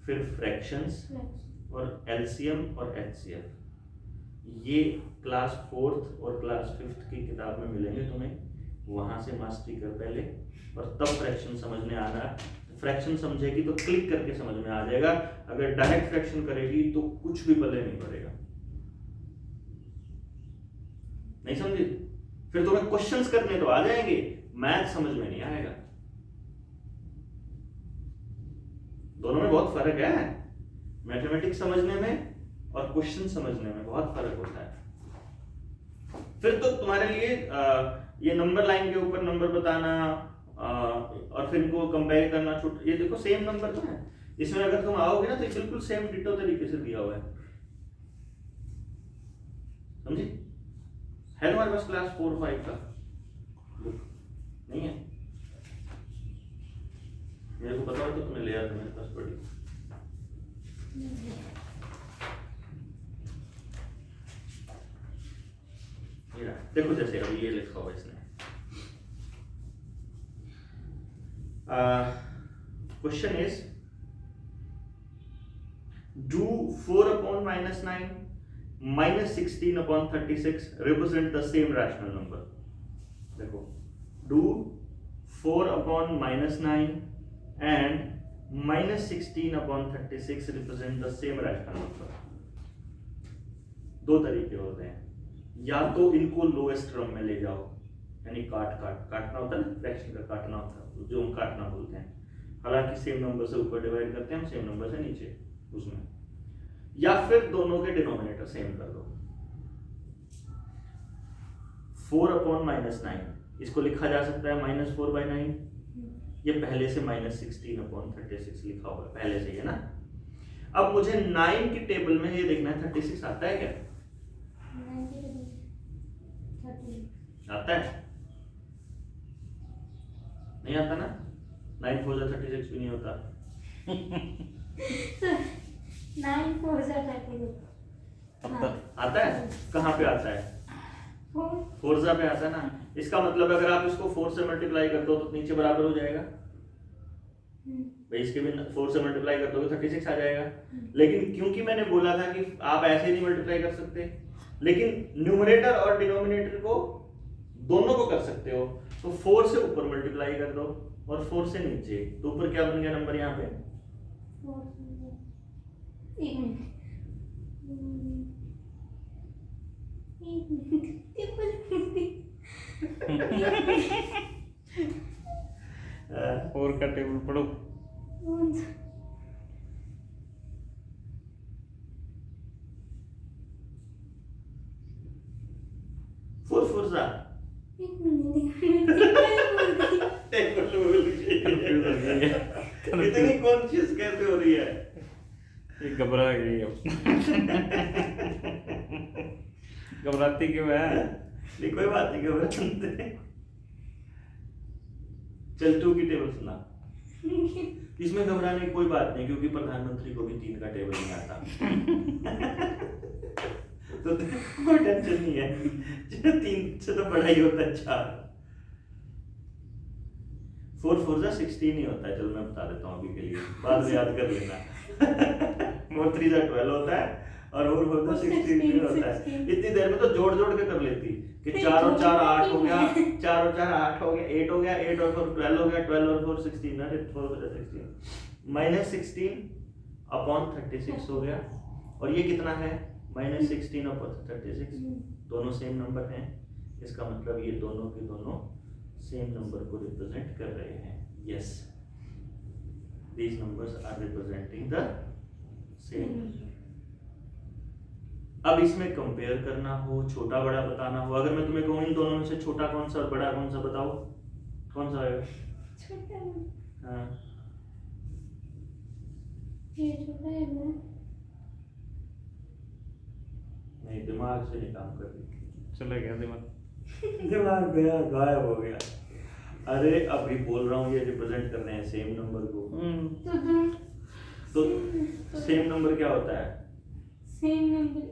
फिर फ्रैक्शंस और एलसीएम और एचसीएफ। ये क्लास 4th और क्लास 5th की किताब में मिलेंगे तुम्हें, वहां से मास्टरी कर पहले, और तब फ्रैक्शन समझने आना। फ्रैक्शन समझेगी तो क्लिक करके समझ में आ जाएगा, अगर डायरेक्ट फ्रैक्शन करेगी तो कुछ भी पल्ले नहीं पड़ेगा। नहीं समझी? फिर तुम्हें क्वेश्चंस करने तो आ जाएंगे, मैथ समझ में नहीं आएगा। दोनों में बहुत फर्क है, मैथमेटिक्स समझने में और क्वेश्चन समझने में बहुत फर्क होता है। फिर तो तुम्हारे लिए ये नंबर लाइन के ऊपर नंबर बताना और फिर इनको कंपेयर करना, ये देखो सेम नंबर तो है इसमें, अगर तुम आओगे ना तो बिल्कुल सेम डिटो तरीके से दिया हुआ है। समझी? है तुम्हारे पास क्लास 4-5 का बुक? नहीं है? मेरे को पता हो तो तुम्हें ले आया था मेरे पास पढ़ी। देखो जैसे अभी ये लिखा हुआ इसने, question is do 4/-9 -16/36 represent the same rational number। देखो, do 4/-9 and -16/36 represent the same rational number। दो तरीके होते हैं, या तो इनको लोएस्ट टर्म में ले जाओ, यानी काटना होता है ना, फ्रैक्शन का काटना होता है, जो हम काटना बोलते हैं। हालांकि सेम नंबर से ऊपर डिवाइड करते हैं हम, सेम नंबर से नीचे उसमें, या फिर दोनों के डिनोमिनेटर सेम कर दो। 4/-9 इसको लिखा जा सकता है -4/9, ये पहले से -16/36 लिखा हुआ है पहले से ही, है ना। अब मुझे 9 की टेबल में ये देखना है 36 आता है क्या? आता है? नहीं आता ना? 9 4 36 भी नहीं होता। 9 4 36 आता है? कहाँ पे आता है? 4 पे आता है ना। इसका मतलब अगर आप इसको 4 से मल्टीप्लाई कर दो तो नीचे बराबर हो जाएगा भाई, इसके भी 4 से मल्टीप्लाई कर दोगे 36 आ जाएगा। लेकिन क्योंकि मैंने बोला था कि आप ऐसे नहीं मल्टीप्लाई कर सकते, लेकिन न्यूमरेटर और डिनोमिनेटर को दोनों को कर सकते हो, तो 4 से ऊपर मल्टीप्लाई कर दो और 4 से नीचे, तो ऊपर क्या बन गया नंबर यहाँ पे? 4 का टेबल पढ़ो। 4 4 सा इतनी कॉन्शियस कैसे हो रही है? ये घबरा गई अब। घबराती क्यों है? नहीं कोई बात नहीं, घबरा सुनते। चल 2 की टेबल सुना। इसमें घबराने की कोई बात नहीं, क्योंकि प्रधानमंत्री को भी 3 का टेबल नहीं आता। तो कोई टेंशन नहीं है, 3 से तो बड़ा ही होता है 4। 4 4 जा 16 ही होता है। चलो मैं बता देता हूँ अभी के लिए, बाद में याद कर लेना। 4 3 जा 12 होता है और 4 4 जा 16 भी होता है। इतनी देर में तो जोड़ जोड़ के कर लेती कि 4 और 4 8 हो गया, 4 और 4 8 हो गया, 8 हो गया, 8 और 4 12 हो गया, 12 और 4 16, अरे 4 हो गया 16 -16 अपॉन 36 हो गया। और ये कितना है? -16 अपॉन 36, दोनों सेम नंबर हैं। इसका मतलब ये दोनों के दोनों सेम नंबर को रिप्रेजेंट कर रहे हैं। Yes, these numbers are representing the same number। अब इसमें कंपेयर करना हो, छोटा बड़ा बताना हो, अगर मैं तुम्हें कहूँ इन दोनों में से छोटा कौन सा और बड़ा कौन सा, बताओ कौन सा आएगा? छोटा। हाँ, ये छोटा है ना? नहीं, दिमाग से नहीं काम कर रही। चला गया दिमाग। दिमाग गया, गायब हो गया। अरे अभी बोल रहा हूँ ये रिप्रेजेंट कर रहे हैं सेम नंबर को। तो सेम नंबर क्या होता है? Same number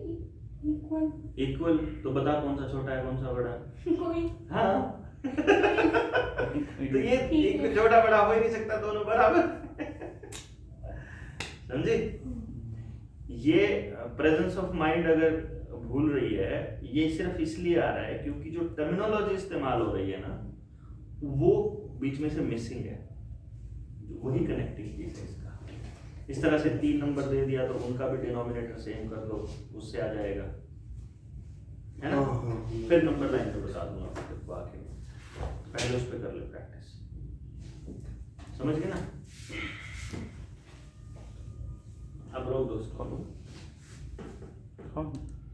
equal. इक्वल। तो बता कौन सा छोटा है कौन सा बड़ा? कोई। हाँ। तो ये एक छोटा बड़ा हो ही नहीं सकता, दोनों बराबर। समझे? ये प्रेजेंस ऑफ माइंड अगर भूल रही है, ये सिर्फ इसलिए आ रहा है क्योंकि जो टर्मिनोलॉजी इस्तेमाल हो रही है ना, वो बीच में से मिसिंग है। वही कनेक्टिंग चीज है इसका। इस तरह से 3 नंबर दे दिया तो उनका भी डिनोमिनेटर सेम कर लो, उससे आ जाएगा, है ना? फिर नंबर लाइन पे बता दूंगा आपको आके, पहले उस पे कर ले प्रैक्टिस। समझ गए ना? अब रोक दोस्तों। हाँ